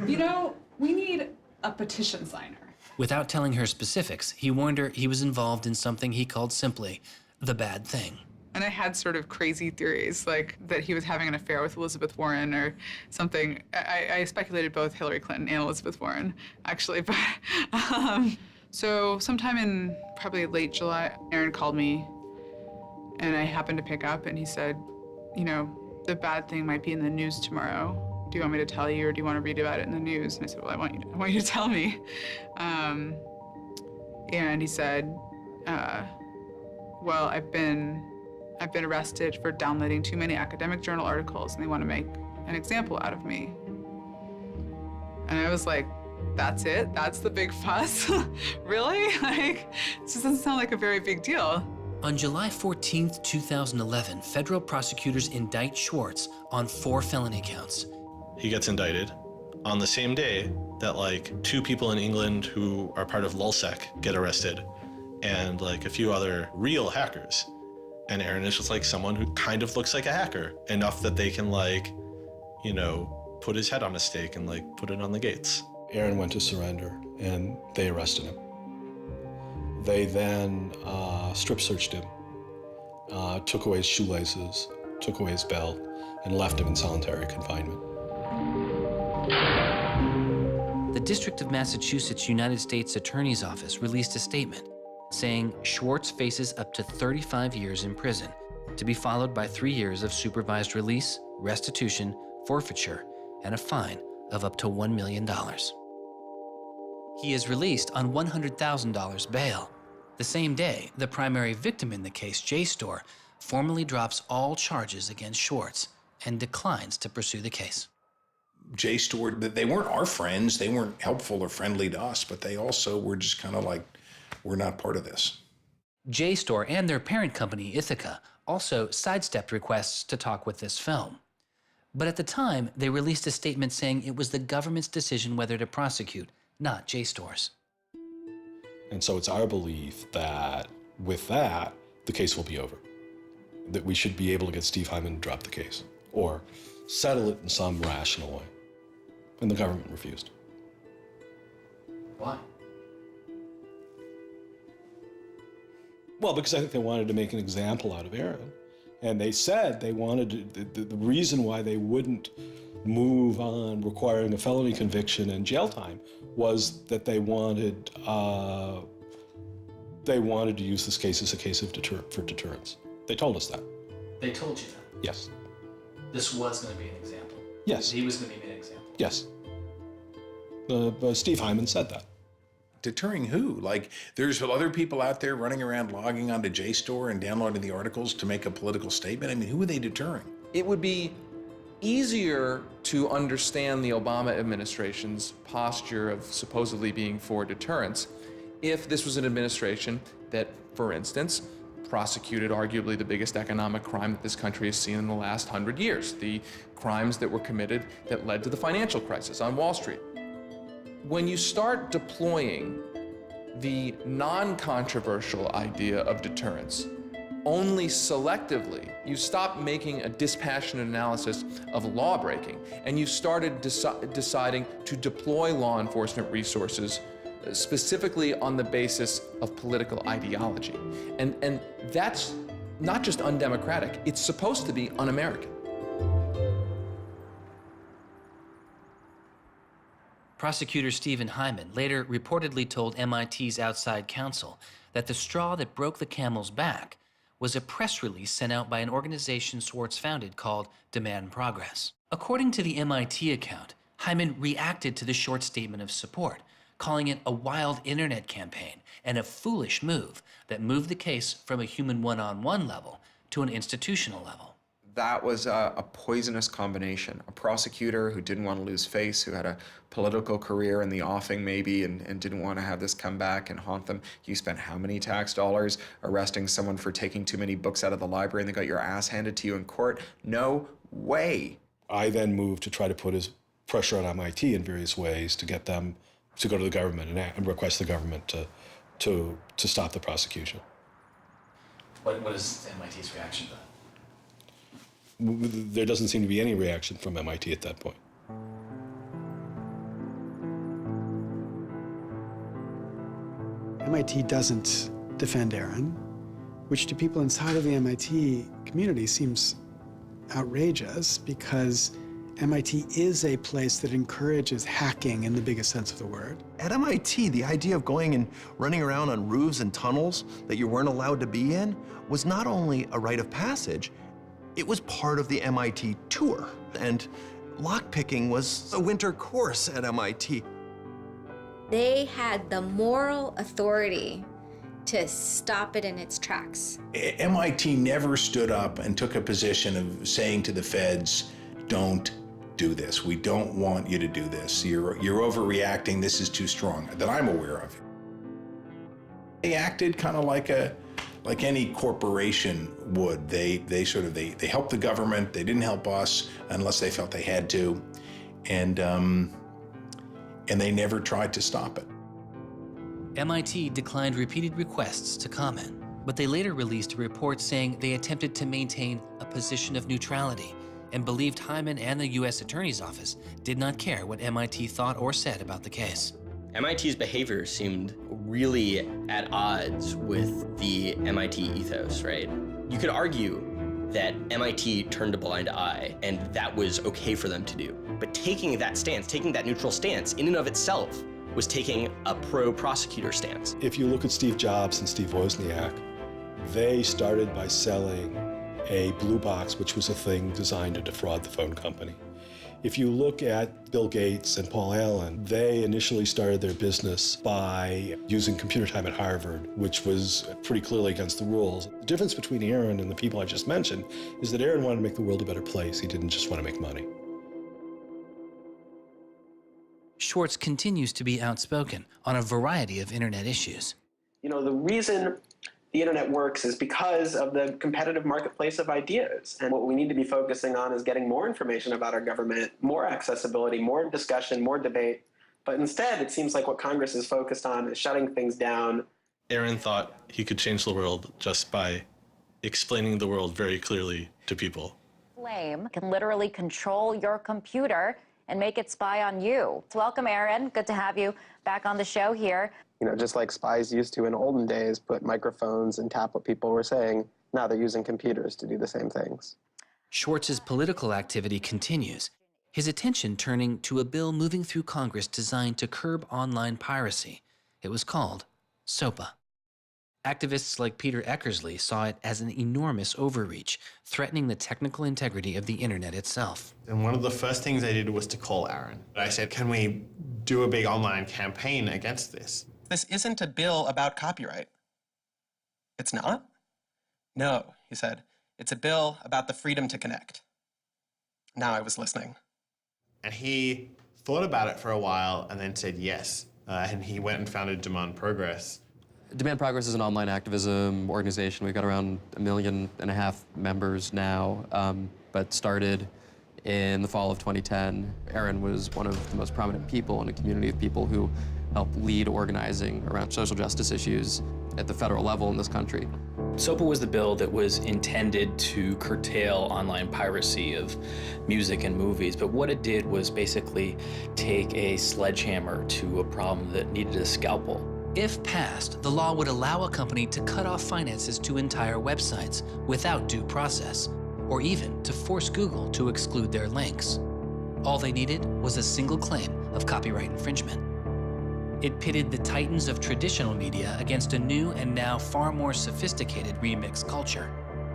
You know, we need a petition signer. Without telling her specifics, he warned her he was involved in something he called simply the bad thing. And I had sort of crazy theories, like that he was having an affair with Elizabeth Warren or something. I speculated both Hillary Clinton and Elizabeth Warren, actually, but so sometime in probably late July, Aaron called me, and I happened to pick up, and he said, you know, the bad thing might be in the news tomorrow. Do you want me to tell you, or do you want to read about it in the news? And I said, well, I want you to tell me. And he said, well, I've been arrested for downloading too many academic journal articles, and they want to make an example out of me. And I was like, that's it? That's the big fuss? Really? Like, this doesn't sound like a very big deal. On July 14th, 2011, federal prosecutors indict Swartz on 4 felony counts. He gets indicted on the same day that like 2 people in England who are part of LulzSec get arrested, and like a few other real hackers. And Aaron is just like someone who kind of looks like a hacker, enough that they can like, you know, put his head on a stake and like put it on the gates. Aaron went to surrender, and they arrested him. They then strip searched him, took away his shoelaces, took away his belt, and left him in solitary confinement. The District of Massachusetts United States Attorney's Office released a statement saying Swartz faces up to 35 years in prison, to be followed by 3 years of supervised release, restitution, forfeiture, and a fine of up to $1 million. He is released on $100,000 bail. The same day, the primary victim in the case, JSTOR, formally drops all charges against Swartz and declines to pursue the case. JSTOR, they weren't our friends, they weren't helpful or friendly to us, but they also were just kind of like, we're not part of this. JSTOR and their parent company, Ithaca, also sidestepped requests to talk with this film. But at the time, they released a statement saying it was the government's decision whether to prosecute, not JSTOR's. And so it's our belief that with that, the case will be over. That we should be able to get Steve Hyman to drop the case or settle it in some rational way. And the government refused. Why? Well, because I think they wanted to make an example out of Aaron. And they said they wanted to, the reason why they wouldn't move on requiring a felony conviction and jail time was that they wanted to use this case as a case of for deterrence. They told us that. They told you that? Yes. This was going to be an example? Yes. He was going to be an example? Yes. Steve Hyman said that. Deterring who? Like, there's other people out there running around logging onto JSTOR and downloading the articles to make a political statement? I mean, who are they deterring? It would be easier to understand the Obama administration's posture of supposedly being for deterrence if this was an administration that, for instance, prosecuted arguably the biggest economic crime that this country has seen in the last 100 years, the crimes that were committed that led to the financial crisis on Wall Street. When you start deploying the non-controversial idea of deterrence only selectively, you stop making a dispassionate analysis of lawbreaking, and you started deciding to deploy law enforcement resources specifically on the basis of political ideology. And that's not just undemocratic, it's supposed to be un-American. Prosecutor Stephen Hyman later reportedly told MIT's outside counsel that the straw that broke the camel's back was a press release sent out by an organization Swartz founded called Demand Progress. According to the MIT account, Hyman reacted to the short statement of support, calling it a wild internet campaign and a foolish move that moved the case from a human one-on-one level to an institutional level. That was a poisonous combination. A prosecutor who didn't want to lose face, who had a political career in the offing maybe, and didn't want to have this come back and haunt them. You spent how many tax dollars arresting someone for taking too many books out of the library and they got your ass handed to you in court? No way. I then moved to try to put pressure on MIT in various ways to get them to go to the government and request the government to stop the prosecution. What is MIT's reaction to that? There doesn't seem to be any reaction from MIT at that point. MIT doesn't defend Aaron, which to people inside of the MIT community seems outrageous because MIT is a place that encourages hacking in the biggest sense of the word. At MIT, the idea of going and running around on roofs and tunnels that you weren't allowed to be in was not only a rite of passage, it was part of the MIT tour. And lockpicking was a winter course at MIT. They had the moral authority to stop it in its tracks. MIT never stood up and took a position of saying to the feds, don't do this. We don't want you to do this. You're overreacting. This is too strong, that I'm aware of. They acted kind of like any corporation would. They helped the government. They didn't help us unless they felt they had to, and they never tried to stop it. MIT declined repeated requests to comment, but they later released a report saying they attempted to maintain a position of neutrality and believed Hyman and the U.S. Attorney's Office did not care what MIT thought or said about the case. MIT's behavior seemed really at odds with the MIT ethos, right? You could argue that MIT turned a blind eye and that was okay for them to do. But taking that stance, taking that neutral stance in and of itself was taking a pro-prosecutor stance. If you look at Steve Jobs and Steve Wozniak, they started by selling a blue box, which was a thing designed to defraud the phone company. If you look at Bill Gates and Paul Allen, they initially started their business by using computer time at Harvard, which was pretty clearly against the rules. The difference between Aaron and the people I just mentioned is that Aaron wanted to make the world a better place. He didn't just want to make money. Swartz continues to be outspoken on a variety of internet issues. You know, the reason the internet works is because of the competitive marketplace of ideas. And what we need to be focusing on is getting more information about our government, more accessibility, more discussion, more debate. But instead, it seems like what Congress is focused on is shutting things down. Aaron thought he could change the world just by explaining the world very clearly to people. Flame can literally control your computer and make it spy on you. Welcome, Aaron. Good to have you back on the show here. You know, just like spies used to in olden days, put microphones and tap what people were saying, now they're using computers to do the same things. Schwartz's political activity continues, his attention turning to a bill moving through Congress designed to curb online piracy. It was called SOPA. Activists like Peter Eckersley saw it as an enormous overreach, threatening the technical integrity of the internet itself. And one of the first things I did was to call Aaron. I said, can we do a big online campaign against this? This isn't a bill about copyright. It's not? No, he said. It's a bill about the freedom to connect. Now I was listening. And he thought about it for a while and then said yes. And he went and founded Demand Progress. Demand Progress is an online activism organization. We've got around 1.5 million members now, but started in the fall of 2010. Aaron was one of the most prominent people in a community of people who helped lead organizing around social justice issues at the federal level in this country. SOPA was the bill that was intended to curtail online piracy of music and movies, but what it did was basically take a sledgehammer to a problem that needed a scalpel. If passed, the law would allow a company to cut off finances to entire websites without due process, or even to force Google to exclude their links. All they needed was a single claim of copyright infringement. It pitted the titans of traditional media against a new and now far more sophisticated remix culture.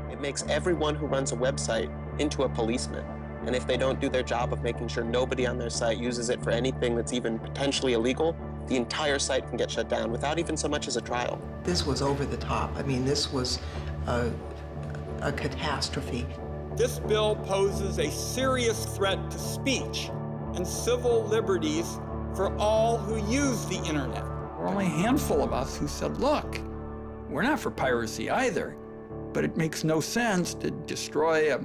It makes everyone who runs a website into a policeman. And if they don't do their job of making sure nobody on their site uses it for anything that's even potentially illegal, the entire site can get shut down without even so much as a trial. This was over the top. I mean, this was a catastrophe. This bill poses a serious threat to speech and civil liberties for all who use the internet. There were only a handful of us who said, look, we're not for piracy either, but it makes no sense to destroy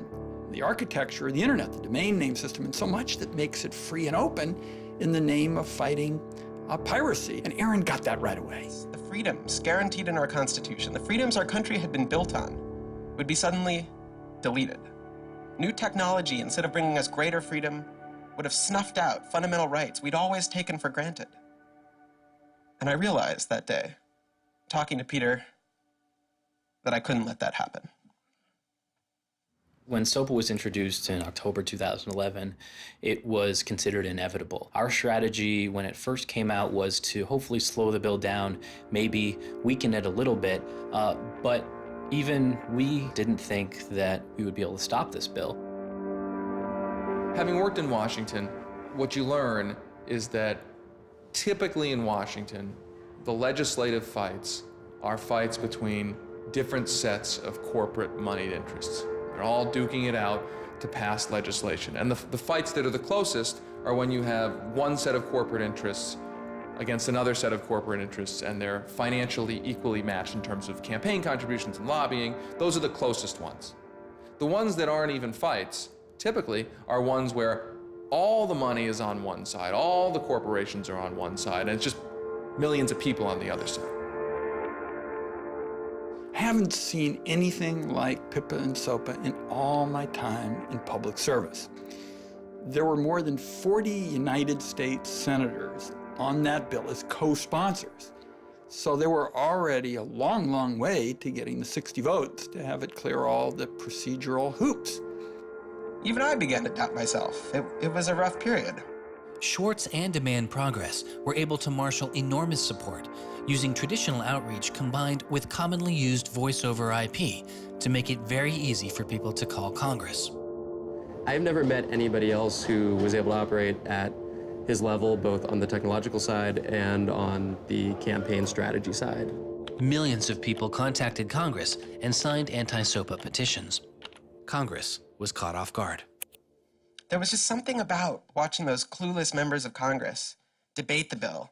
the architecture of the internet, the domain name system, and so much that makes it free and open in the name of fighting piracy. And Aaron got that right away. The freedoms guaranteed in our Constitution, the freedoms our country had been built on, would be suddenly deleted. New technology, instead of bringing us greater freedom, would have snuffed out fundamental rights we'd always taken for granted. And I realized that day, talking to Peter, that I couldn't let that happen. When SOPA was introduced in October 2011, it was considered inevitable. Our strategy when it first came out was to hopefully slow the bill down, maybe weaken it a little bit, but even we didn't think that we would be able to stop this bill. Having worked in Washington, what you learn is that typically in Washington, the legislative fights are fights between different sets of corporate moneyed interests. They're all duking it out to pass legislation. And the fights that are the closest are when you have one set of corporate interests against another set of corporate interests, and they're financially equally matched in terms of campaign contributions and lobbying. Those are the closest ones. The ones that aren't even fights, typically, are ones where all the money is on one side, all the corporations are on one side, and it's just millions of people on the other side. I haven't seen anything like PIPA and SOPA in all my time in public service. There were more than 40 United States senators on that bill as co-sponsors. So there were already a long, long way to getting the 60 votes to have it clear all the procedural hoops. Even I began to doubt myself. It was a rough period. Swartz and Demand Progress were able to marshal enormous support, using traditional outreach combined with commonly used voice-over IP to make it very easy for people to call Congress. I've never met anybody else who was able to operate at his level, both on the technological side and on the campaign strategy side. Millions of people contacted Congress and signed anti-SOPA petitions. Congress was caught off guard. There was just something about watching those clueless members of Congress debate the bill,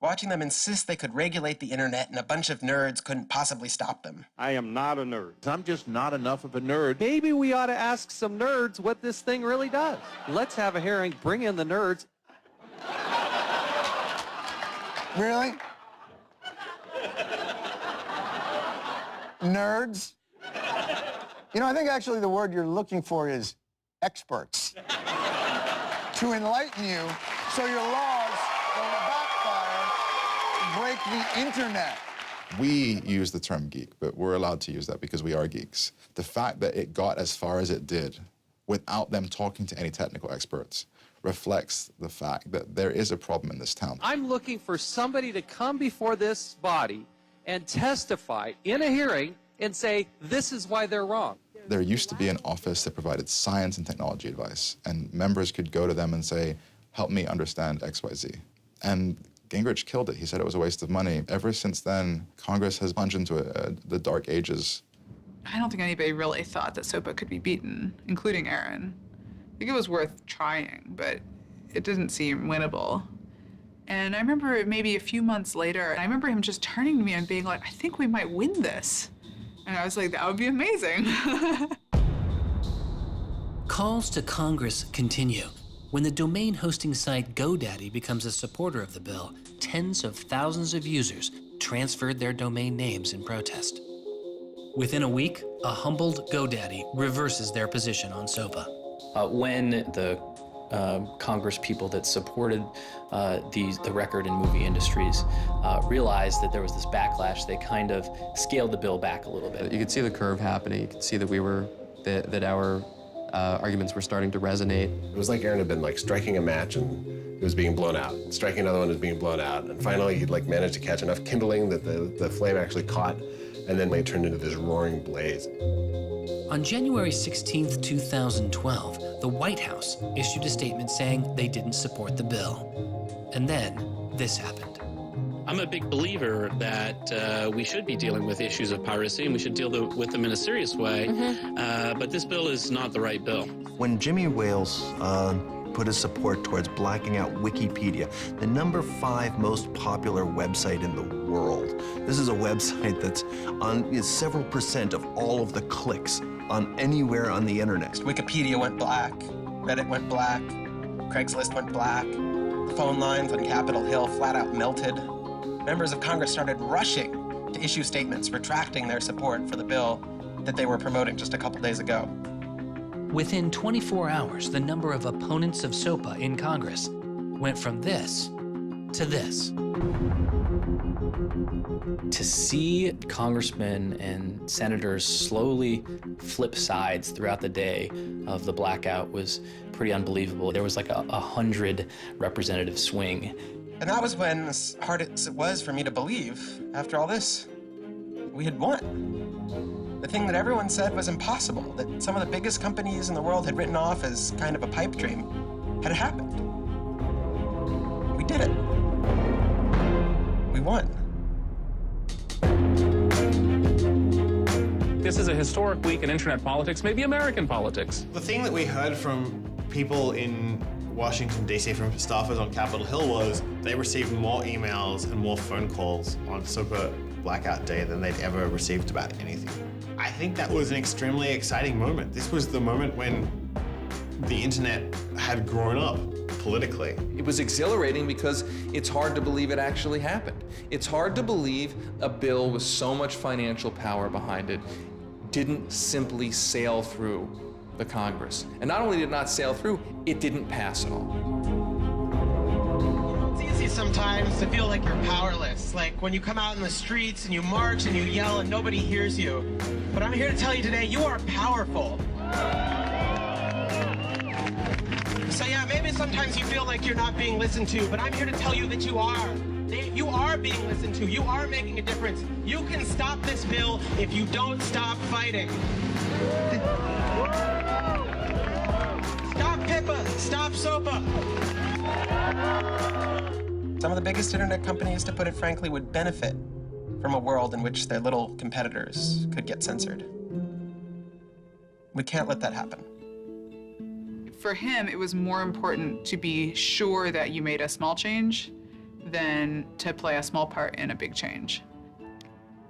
watching them insist they could regulate the internet and a bunch of nerds couldn't possibly stop them. I am not a nerd. I'm just not enough of a nerd. Maybe we ought to ask some nerds what this thing really does. Let's have a hearing, bring in the nerds. Really? Nerds? You know, I think actually the word you're looking for is experts. To enlighten you so your laws don't backfire and break the internet. We use the term geek, but we're allowed to use that because we are geeks. The fact that it got as far as it did without them talking to any technical experts reflects the fact that there is a problem in this town. I'm looking for somebody to come before this body and testify in a hearing and say, this is why they're wrong. There used to be an office that provided science and technology advice, and members could go to them and say, help me understand XYZ. And Gingrich killed it. He said it was a waste of money. Ever since then, Congress has plunged into the dark ages. I don't think anybody really thought that SOPA could be beaten, including Aaron. I think it was worth trying, but it didn't seem winnable. And I remember maybe a few months later, I remember him just turning to me and being like, I think we might win this. And I was like, that would be amazing. Calls to Congress continue. When the domain hosting site GoDaddy becomes a supporter of the bill, tens of thousands of users transferred their domain names in protest. Within a week, a humbled GoDaddy reverses their position on SOPA. When the Congress people that supported the record and movie industries realized that there was this backlash, they kind of scaled the bill back a little bit. You could see the curve happening. You could see that our arguments were starting to resonate. It was like Aaron had been striking a match and it was being blown out. Striking another one was being blown out. And finally he'd managed to catch enough kindling that the flame actually caught, and then it turned into this roaring blaze. On January 16th, 2012, the White House issued a statement saying they didn't support the bill. And then this happened. I'm a big believer that we should be dealing with issues of piracy, and we should deal with them in a serious way. But this bill is not the right bill. When Jimmy Wales put his support towards blacking out Wikipedia, the #5 most popular website in the world. This is a website that's on several % of all of the clicks on anywhere on the internet. Wikipedia went black, Reddit went black, Craigslist went black, phone lines on Capitol Hill flat out melted. Members of Congress started rushing to issue statements retracting their support for the bill that they were promoting just a couple days ago. Within 24 hours, the number of opponents of SOPA in Congress went from this to this. To see congressmen and senators slowly flip sides throughout the day of the blackout was pretty unbelievable. There was like a 100 representative swing. And that was when, as hard as it was for me to believe, after all this, we had won. The thing that everyone said was impossible, that some of the biggest companies in the world had written off as kind of a pipe dream, had happened. We did it. We won. This is a historic week in internet politics, maybe American politics. The thing that we heard from people in Washington, D.C., from staffers on Capitol Hill was they received more emails and more phone calls on SOPA blackout day than they'd ever received about anything. I think that was an extremely exciting moment. This was the moment when the internet had grown up politically. It was exhilarating because it's hard to believe it actually happened. It's hard to believe a bill with so much financial power behind it didn't simply sail through the Congress. And not only did it not sail through, it didn't pass at all. It's easy sometimes to feel like you're powerless, like when you come out in the streets and you march and you yell and nobody hears you. But I'm here to tell you today, you are powerful. So yeah, maybe sometimes you feel like you're not being listened to, but I'm here to tell you that you are. You are being listened to. You are making a difference. You can stop this bill if you don't stop fighting. Stop PIPA. Stop SOPA. Some of the biggest internet companies, to put it frankly, would benefit from a world in which their little competitors could get censored. We can't let that happen. For him, it was more important to be sure that you made a small change than to play a small part in a big change.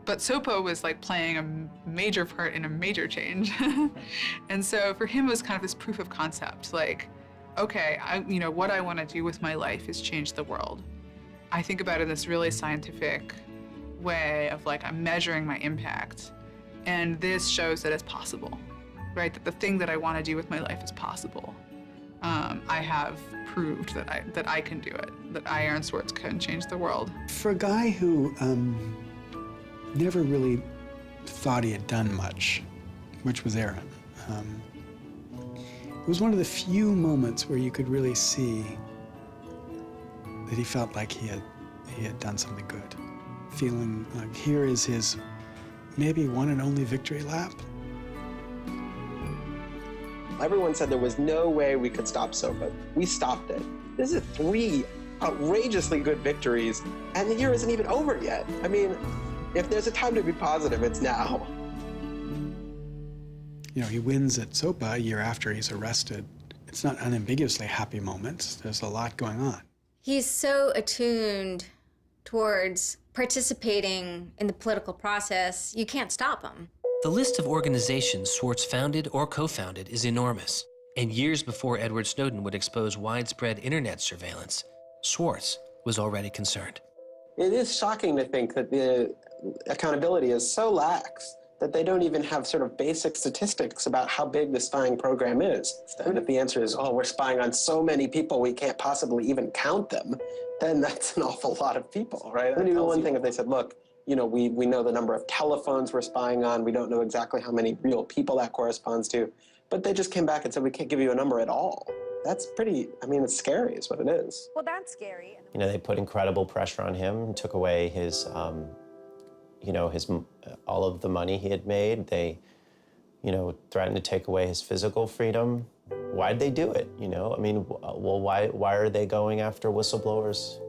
But SOPA was like playing a major part in a major change. And so for him, it was kind of this proof of concept, like, okay, what I want to do with my life is change the world. I think about it in this really scientific way of like, I'm measuring my impact. And this shows that it's possible, right? That the thing that I want to do with my life is possible. I have proved that I can do it, that I, Aaron Swartz, can change the world. For a guy who never really thought he had done much, which was Aaron, it was one of the few moments where you could really see that he felt like he had done something good. Feeling like here is his maybe one and only victory lap. Everyone said there was no way we could stop SOPA. We stopped it. This is 3 outrageously good victories, and the year isn't even over yet. I mean, if there's a time to be positive, it's now. You know, he wins at SOPA a year after he's arrested it's not unambiguously happy moments. There's a lot going on. He's so attuned towards participating in the political process, you can't stop him. The list of organizations Swartz founded or co-founded is enormous. And years before Edward Snowden would expose widespread internet surveillance, Swartz was already concerned. It is shocking to think that the accountability is so lax that they don't even have sort of basic statistics about how big the spying program is. And if the answer is, oh, we're spying on so many people we can't possibly even count them, then that's an awful lot of people, right? It would be one thing if they said, look, you know, we know the number of telephones we're spying on, we don't know exactly how many real people that corresponds to, but they just came back and said, we can't give you a number at all. That's pretty, I mean, it's scary is what it is. Well, that's scary. You know, they put incredible pressure on him, took away his, you know, all of the money he had made. They, you know, threatened to take away his physical freedom. Why'd they do it, you know? I mean, well, why are they going after whistleblowers,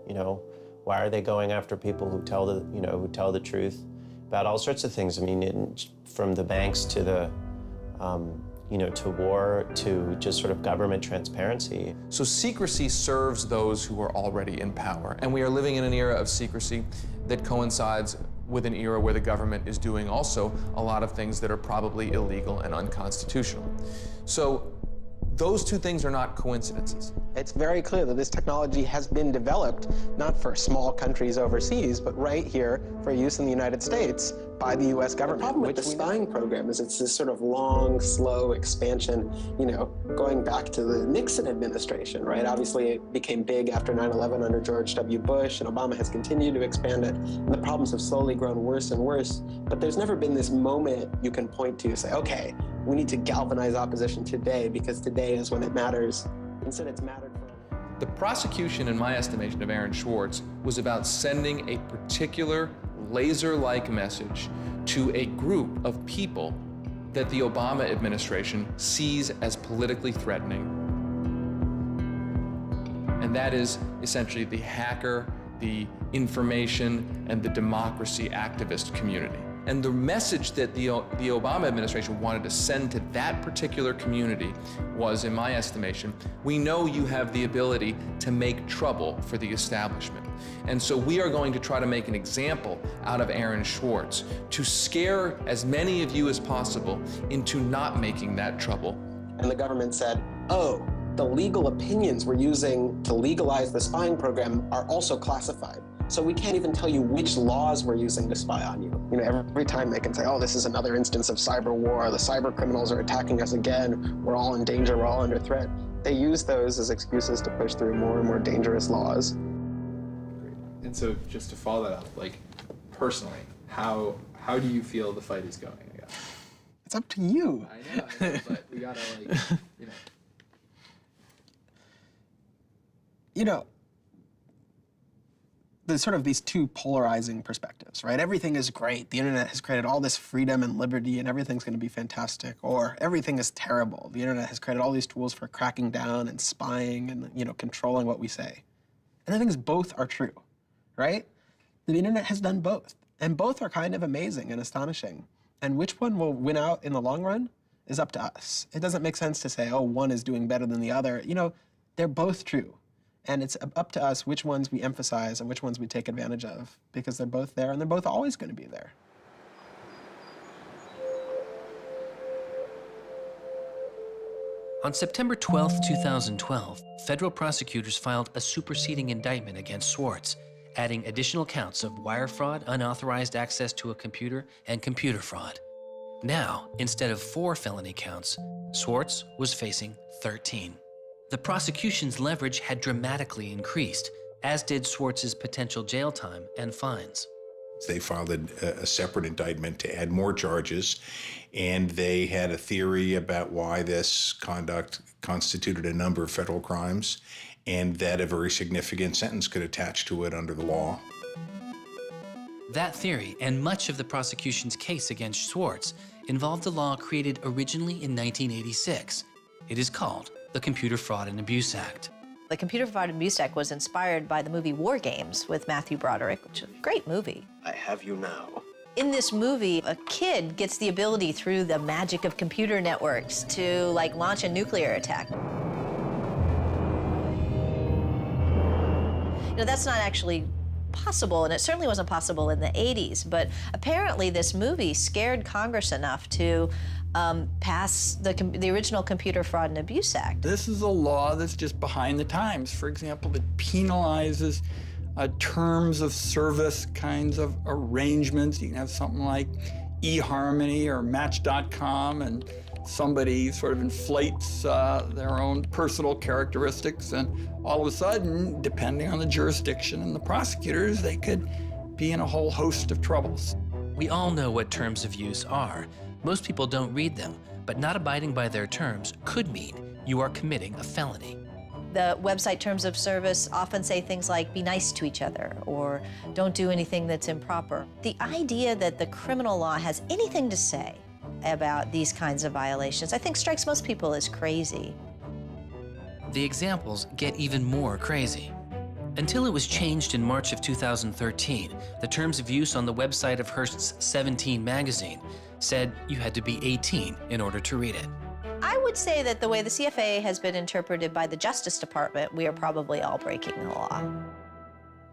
you know? Why are they going after people who tell the, you know, who tell the truth about all sorts of things? I mean, from the banks to the, you know, to war, to just sort of government transparency. So secrecy serves those who are already in power. And we are living in an era of secrecy that coincides with an era where the government is doing also a lot of things that are probably illegal and unconstitutional. So those two things are not coincidences. It's very clear that this technology has been developed not for small countries overseas, but right here for use in the United States by the U.S. government. The problem with the spying program is it's this sort of long, slow expansion, you know, going back to the Nixon administration, right? Obviously, it became big after 9/11 under George W. Bush, and Obama has continued to expand it, and the problems have slowly grown worse and worse. But there's never been this moment you can point to, say, okay, we need to galvanize opposition today because today is when it matters. Instead, it's mattered for. The prosecution, in my estimation, of Aaron Swartz was about sending a particular laser-like message to a group of people that the Obama administration sees as politically threatening. And that is essentially the hacker, the information, and the democracy activist community. And the message that the Obama administration wanted to send to that particular community was, in my estimation, we know you have the ability to make trouble for the establishment. And so we are going to try to make an example out of Aaron Swartz to scare as many of you as possible into not making that trouble. And the government said, oh, the legal opinions we're using to legalize the spying program are also classified. So we can't even tell you which laws we're using to spy on you. You know, every time they can say, oh, this is another instance of cyber war, the cyber criminals are attacking us again, we're all in danger, we're all under threat. They use those as excuses to push through more and more dangerous laws. And so just to follow that up, like personally, how do you feel the fight is going, I guess? It's up to you. I know, but we gotta like, you know. You know, there's sort of these two polarizing perspectives, right? Everything is great. The internet has created all this freedom and liberty and everything's gonna be fantastic. Or everything is terrible. The internet has created all these tools for cracking down and spying and, you know, controlling what we say. And the thing is, both are true, right? The internet has done both. And both are kind of amazing and astonishing. And which one will win out in the long run is up to us. It doesn't make sense to say, oh, one is doing better than the other. You know, they're both true. And it's up to us which ones we emphasize and which ones we take advantage of, because they're both there and they're both always going to be there. On September 12, 2012, federal prosecutors filed a superseding indictment against Swartz, adding additional counts of wire fraud, unauthorized access to a computer, and computer fraud. Now, instead of 4 felony counts, Swartz was facing 13. The prosecution's leverage had dramatically increased, as did Swartz's potential jail time and fines. They filed a separate indictment to add more charges, and they had a theory about why this conduct constituted a number of federal crimes, and that a very significant sentence could attach to it under the law. That theory, and much of the prosecution's case against Swartz, involved a law created originally in 1986. It is called the Computer Fraud and Abuse Act. The Computer Fraud and Abuse Act was inspired by the movie War Games with Matthew Broderick, which is a great movie. I have you now. In this movie, a kid gets the ability through the magic of computer networks to like launch a nuclear attack. You know, that's not actually possible, and it certainly wasn't possible in the 80s, but apparently this movie scared Congress enough to pass the original Computer Fraud and Abuse Act. This is a law that's just behind the times. For example, that penalizes terms of service kinds of arrangements. You can have something like eHarmony or Match.com, and somebody sort of inflates their own personal characteristics, and all of a sudden, depending on the jurisdiction and the prosecutors, they could be in a whole host of troubles. We all know what terms of use are. Most people don't read them, but not abiding by their terms could mean you are committing a felony. The website terms of service often say things like, be nice to each other, or don't do anything that's improper. The idea that the criminal law has anything to say about these kinds of violations, I think strikes most people as crazy. The examples get even more crazy. Until it was changed in March of 2013, the terms of use on the website of Hearst's 17 magazine said you had to be 18 in order to read it. I would say that the way the CFA has been interpreted by the Justice Department, we are probably all breaking the law.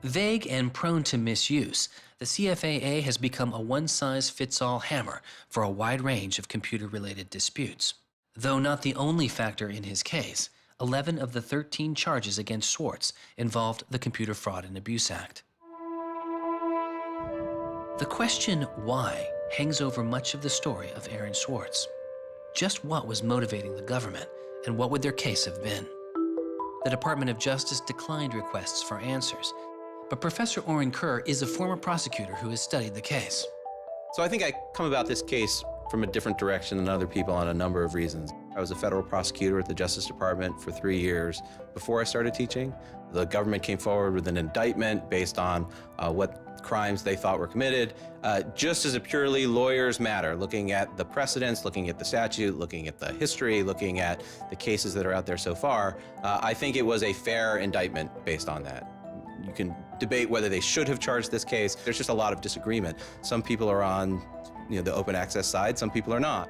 Vague and prone to misuse, the CFAA has become a one-size-fits-all hammer for a wide range of computer-related disputes. Though not the only factor in his case, 11 of the 13 charges against Swartz involved the Computer Fraud and Abuse Act. The question why hangs over much of the story of Aaron Swartz. Just what was motivating the government, and what would their case have been? The Department of Justice declined requests for answers, but Professor Oren Kerr is a former prosecutor who has studied the case. So I think I come about this case from a different direction than other people on a number of reasons. I was a federal prosecutor at the Justice Department for 3 years before I started teaching. The government came forward with an indictment based on what crimes they thought were committed, just as a purely lawyers matter, looking at the precedents, looking at the statute, looking at the history, looking at the cases that are out there so far. I think it was a fair indictment based on that. You can debate whether they should have charged this case. There's just a lot of disagreement. Some people are on the open access side, some people are not.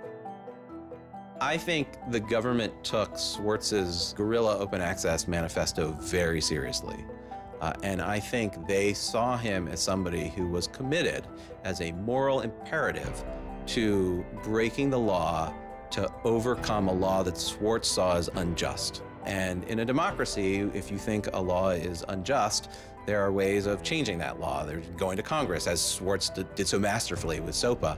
I think the government took Swartz's guerrilla open access manifesto very seriously. And I think they saw him as somebody who was committed as a moral imperative to breaking the law to overcome a law that Swartz saw as unjust. And in a democracy, if you think a law is unjust, there are ways of changing that law. There's going to Congress, as Swartz did so masterfully with SOPA.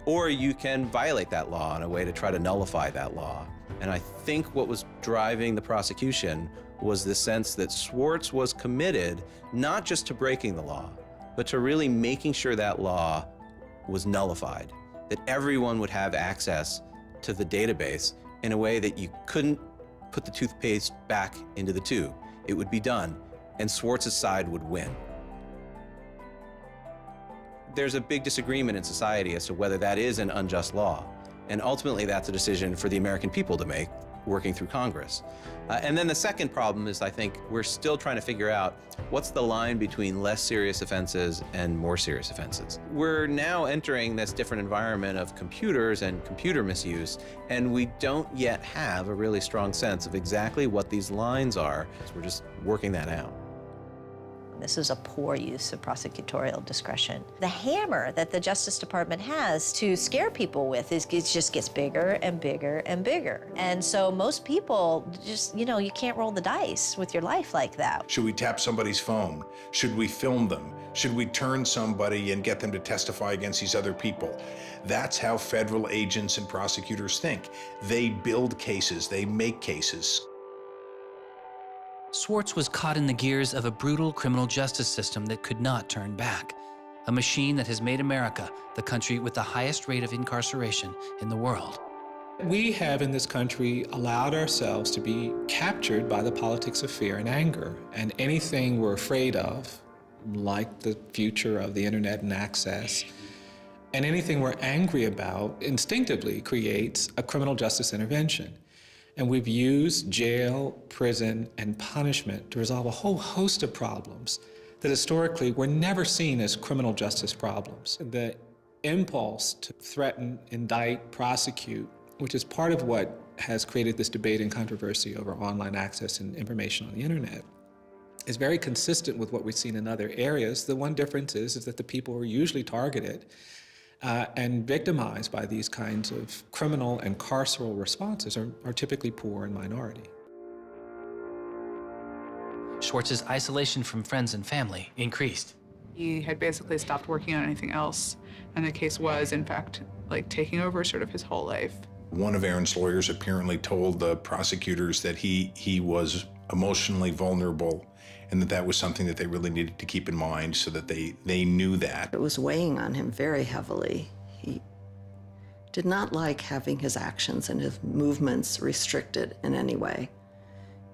Or you can violate that law in a way to try to nullify that law. And I think what was driving the prosecution was the sense that Swartz was committed not just to breaking the law, but to really making sure that law was nullified, that everyone would have access to the database in a way that you couldn't put the toothpaste back into the tube. It would be done, and Swartz's side would win. There's a big disagreement in society as to whether that is an unjust law, and ultimately that's a decision for the American people to make, working through Congress. And then the second problem is, I think, we're still trying to figure out what's the line between less serious offenses and more serious offenses. We're now entering this different environment of computers and computer misuse, and we don't yet have a really strong sense of exactly what these lines are. So we're just working that out. This is a poor use of prosecutorial discretion. The hammer that the Justice Department has to scare people with it just gets bigger and bigger and bigger. And so most people just, you can't roll the dice with your life like that. Should we tap somebody's phone? Should we film them? Should we turn somebody and get them to testify against these other people? That's how federal agents and prosecutors think. They build cases, they make cases. Swartz was caught in the gears of a brutal criminal justice system that could not turn back. A machine that has made America the country with the highest rate of incarceration in the world. We have in this country allowed ourselves to be captured by the politics of fear and anger. And anything we're afraid of, like the future of the internet and access, and anything we're angry about instinctively creates a criminal justice intervention. And we've used jail, prison, and punishment to resolve a whole host of problems that historically were never seen as criminal justice problems. The impulse to threaten, indict, prosecute, which is part of what has created this debate and controversy over online access and information on the internet, is very consistent with what we've seen in other areas. The one difference is that the people who are usually targeted and victimized by these kinds of criminal and carceral responses are typically poor and minority. Swartz's isolation from friends and family increased. He had basically stopped working on anything else, and the case was, in fact, like taking over sort of his whole life. One of Aaron's lawyers apparently told the prosecutors that he was emotionally vulnerable and that was something that they really needed to keep in mind so that they knew that. It was weighing on him very heavily. He did not like having his actions and his movements restricted in any way.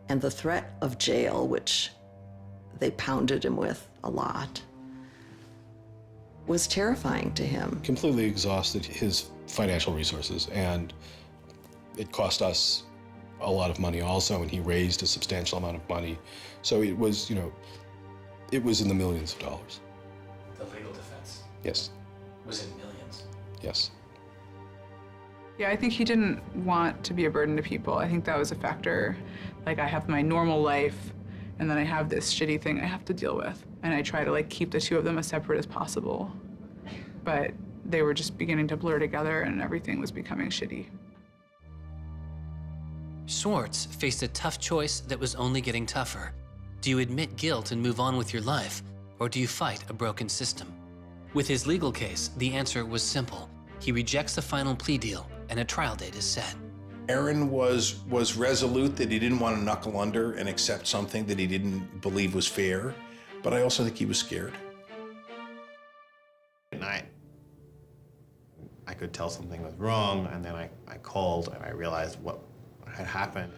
And the threat of jail, which they pounded him with a lot, was terrifying to him. Completely exhausted his financial resources, and it cost us a lot of money also, and he raised a substantial amount of money. So it was, it was in the millions of dollars. The legal defense Yes, was in millions. yes. Yeah, I think he didn't want to be a burden to people. I think that was a factor. Like, I have my normal life, and then I have this shitty thing I have to deal with. And I try to, like, keep the two of them as separate as possible. But they were just beginning to blur together, and everything was becoming shitty. Swartz faced a tough choice that was only getting tougher. Do you admit guilt and move on with your life, or do you fight a broken system? With his legal case, the answer was simple. He rejects the final plea deal, and a trial date is set. Aaron was resolute that he didn't want to knuckle under and accept something that he didn't believe was fair, but I also think he was scared. And I could tell something was wrong, and then I called and I realized what had happened.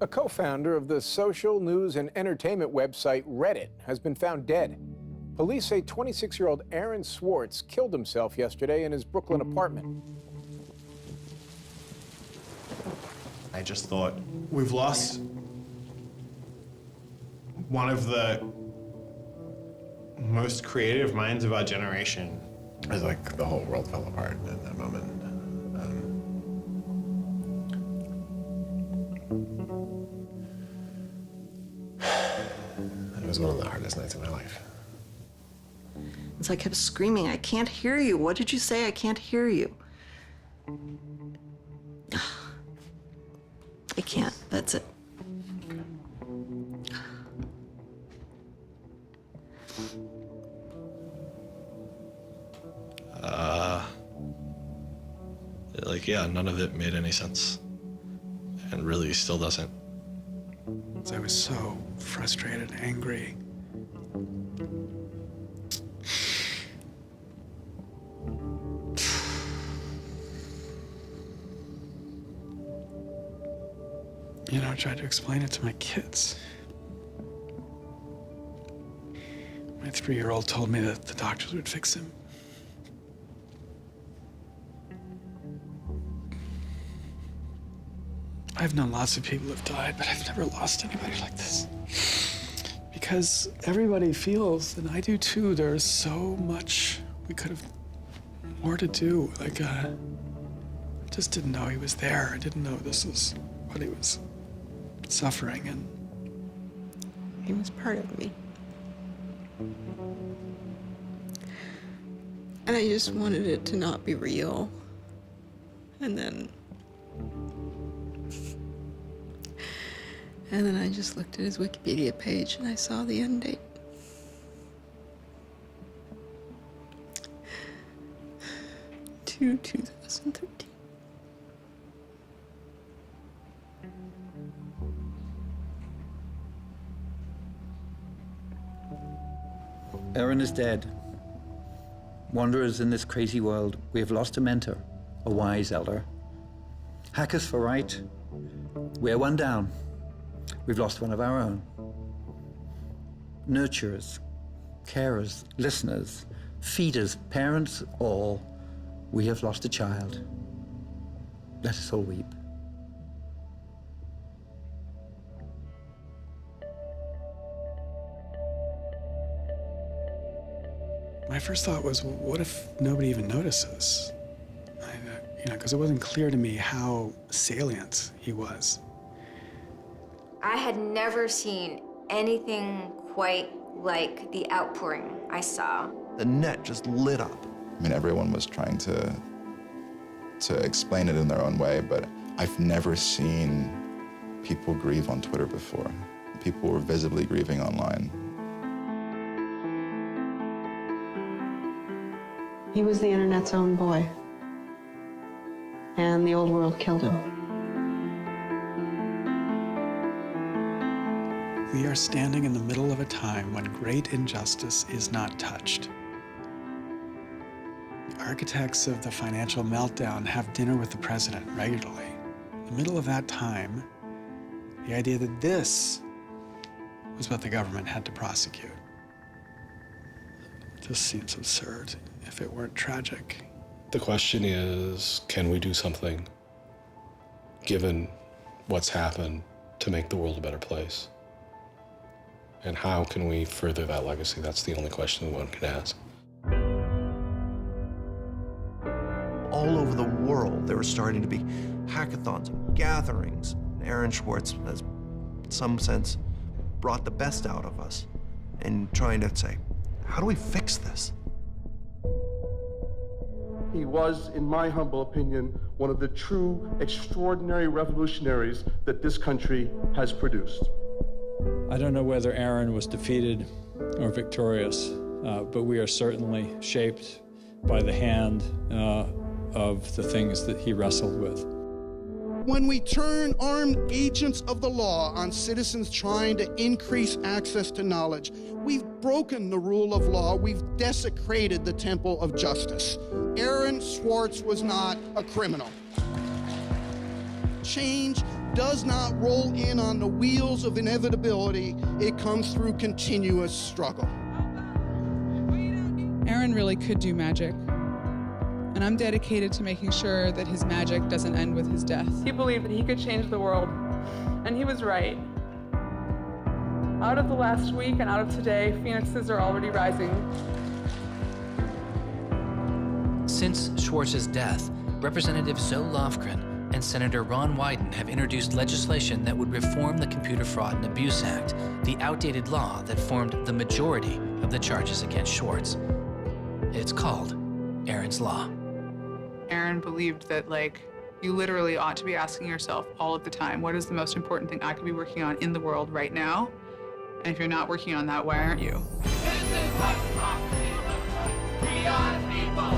A co-founder of the social news and entertainment website Reddit has been found dead. Police say 26-year-old Aaron Swartz killed himself yesterday in his Brooklyn apartment. I just thought, we've lost one of the most creative minds of our generation. It was like the whole world fell apart in that moment. It was one of the hardest nights of my life. As I kept screaming, I can't hear you. What did you say? I can't hear you. I can't. That's it. Yeah, none of it made any sense. And really still doesn't. I was so frustrated, angry. I tried to explain it to my kids. My 3-year-old told me that the doctors would fix him. I've known lots of people who've died, but I've never lost anybody like this. Because everybody feels, and I do too, there's so much we could have more to do. Like, I just didn't know he was there. I didn't know this was what he was suffering, and he was part of me. And I just wanted it to not be real. And then I just looked at his Wikipedia page and I saw the end date. To 2013. Aaron is dead. Wanderers in this crazy world, we have lost a mentor, a wise elder. Hackers for right, we're one down. We've lost one of our own. Nurturers, carers, listeners, feeders, parents, all, we have lost a child. Let us all weep. my first thought was, well, what if nobody even notices? Because it wasn't clear to me how salient he was. I had never seen anything quite like the outpouring I saw. The net just lit up. I mean, everyone was trying to explain it in their own way, but I've never seen people grieve on Twitter before. People were visibly grieving online. He was the internet's own boy, and the old world killed him. We are standing in the middle of a time when great injustice is not touched. The architects of the financial meltdown have dinner with the president regularly. In the middle of that time, the idea that this was what the government had to prosecute just seems absurd if it weren't tragic. The question is, can we do something, given what's happened, to make the world a better place? And how can we further that legacy? That's the only question one can ask. All over the world, there were starting to be hackathons, gatherings. Aaron Swartz has, in some sense, brought the best out of us and trying to say, how do we fix this? He was, in my humble opinion, one of the true extraordinary revolutionaries that this country has produced. I don't know whether Aaron was defeated or victorious, but we are certainly shaped by the hand of the things that he wrestled with. When we turn armed agents of the law on citizens trying to increase access to knowledge, we've broken the rule of law, we've desecrated the temple of justice. Aaron Swartz was not a criminal. Change does not roll in on the wheels of inevitability, it comes through continuous struggle. Aaron really could do magic. And I'm dedicated to making sure that his magic doesn't end with his death. He believed that he could change the world, and he was right. Out of the last week and out of today, phoenixes are already rising. Since Swartz's death, Representative Zoe Lofgren and Senator Ron Wyden have introduced legislation that would reform the Computer Fraud and Abuse Act, the outdated law that formed the majority of the charges against Swartz. It's called Aaron's Law. Aaron believed that, you literally ought to be asking yourself all of the time, what is the most important thing I could be working on in the world right now? And if you're not working on that, why aren't you? This is what democracy looks like. We are people.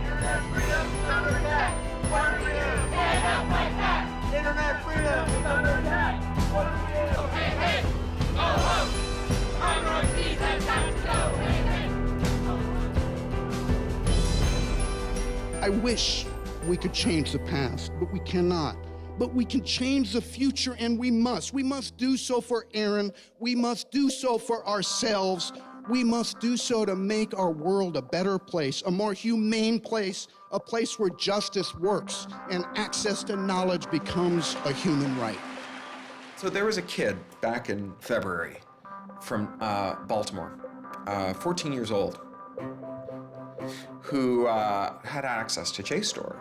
Internet freedom is under attack. What do we do? Stand up like that. Internet freedom is under attack. What do we do? Hey, hey, go home. Our North East has got to go. Hey, hey. I wish we could change the past, but we cannot. But we can change the future, and we must. We must do so for Aaron. We must do so for ourselves. We must do so to make our world a better place, a more humane place, a place where justice works and access to knowledge becomes a human right. So there was a kid back in February from Baltimore, 14 years old, who had access to JSTOR.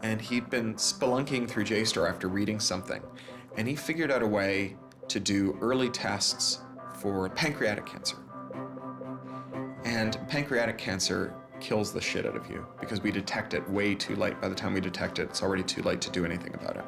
And he'd been spelunking through JSTOR after reading something. And he figured out a way to do early tests for pancreatic cancer. And pancreatic cancer kills the shit out of you because we detect it way too late. By the time we detect it, it's already too late to do anything about it.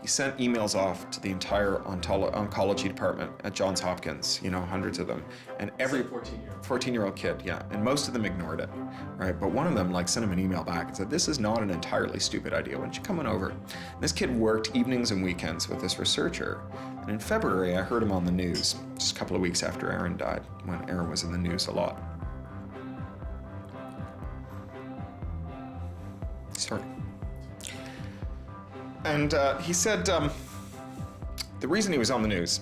He sent emails off to the entire oncology department at Johns Hopkins, hundreds of them. And every 14-year-old kid, yeah. And most of them ignored it, right? But one of them sent him an email back and said, this is not an entirely stupid idea. Why don't you come on over? And this kid worked evenings and weekends with this researcher. And in February, I heard him on the news, just a couple of weeks after Aaron died, when Aaron was in the news a lot. Sorry. And he said the reason he was on the news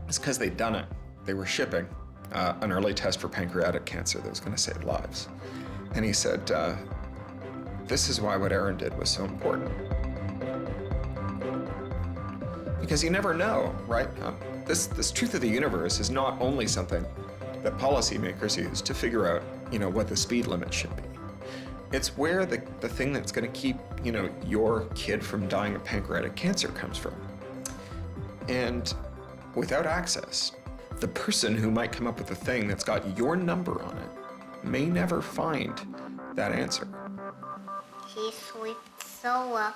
is because they'd done it. They were shipping an early test for pancreatic cancer that was going to save lives. And he said, this is why what Aaron did was so important. Because you never know, right? This truth of the universe is not only something that policymakers use to figure out, what the speed limit should be. It's where the thing that's going to keep, your kid from dying of pancreatic cancer comes from. And without access, the person who might come up with the thing that's got your number on it may never find that answer. He slept so well,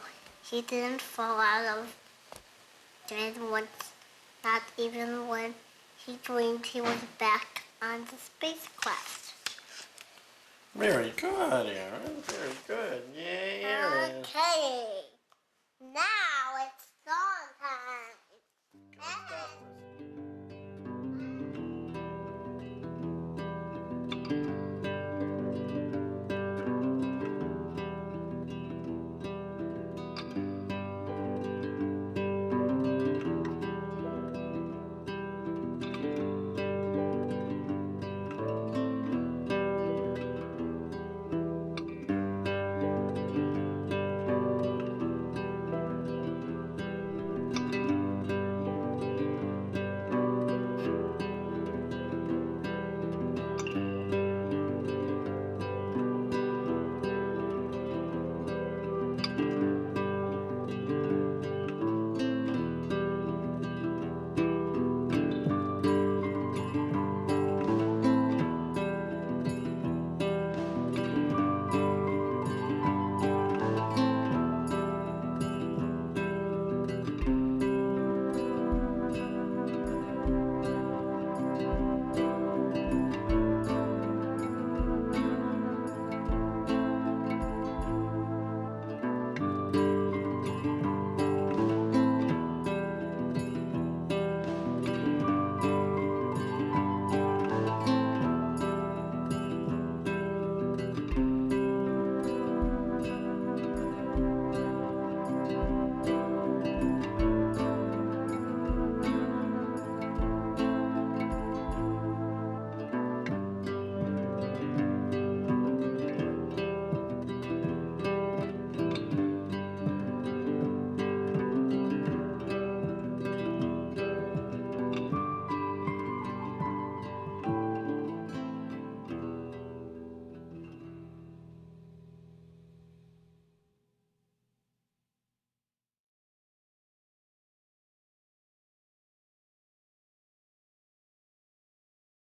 he didn't fall out of bed once, not even when he dreamed he was back on the spacecraft. Very good, Aaron. Very good. Yay, Aaron. Okay.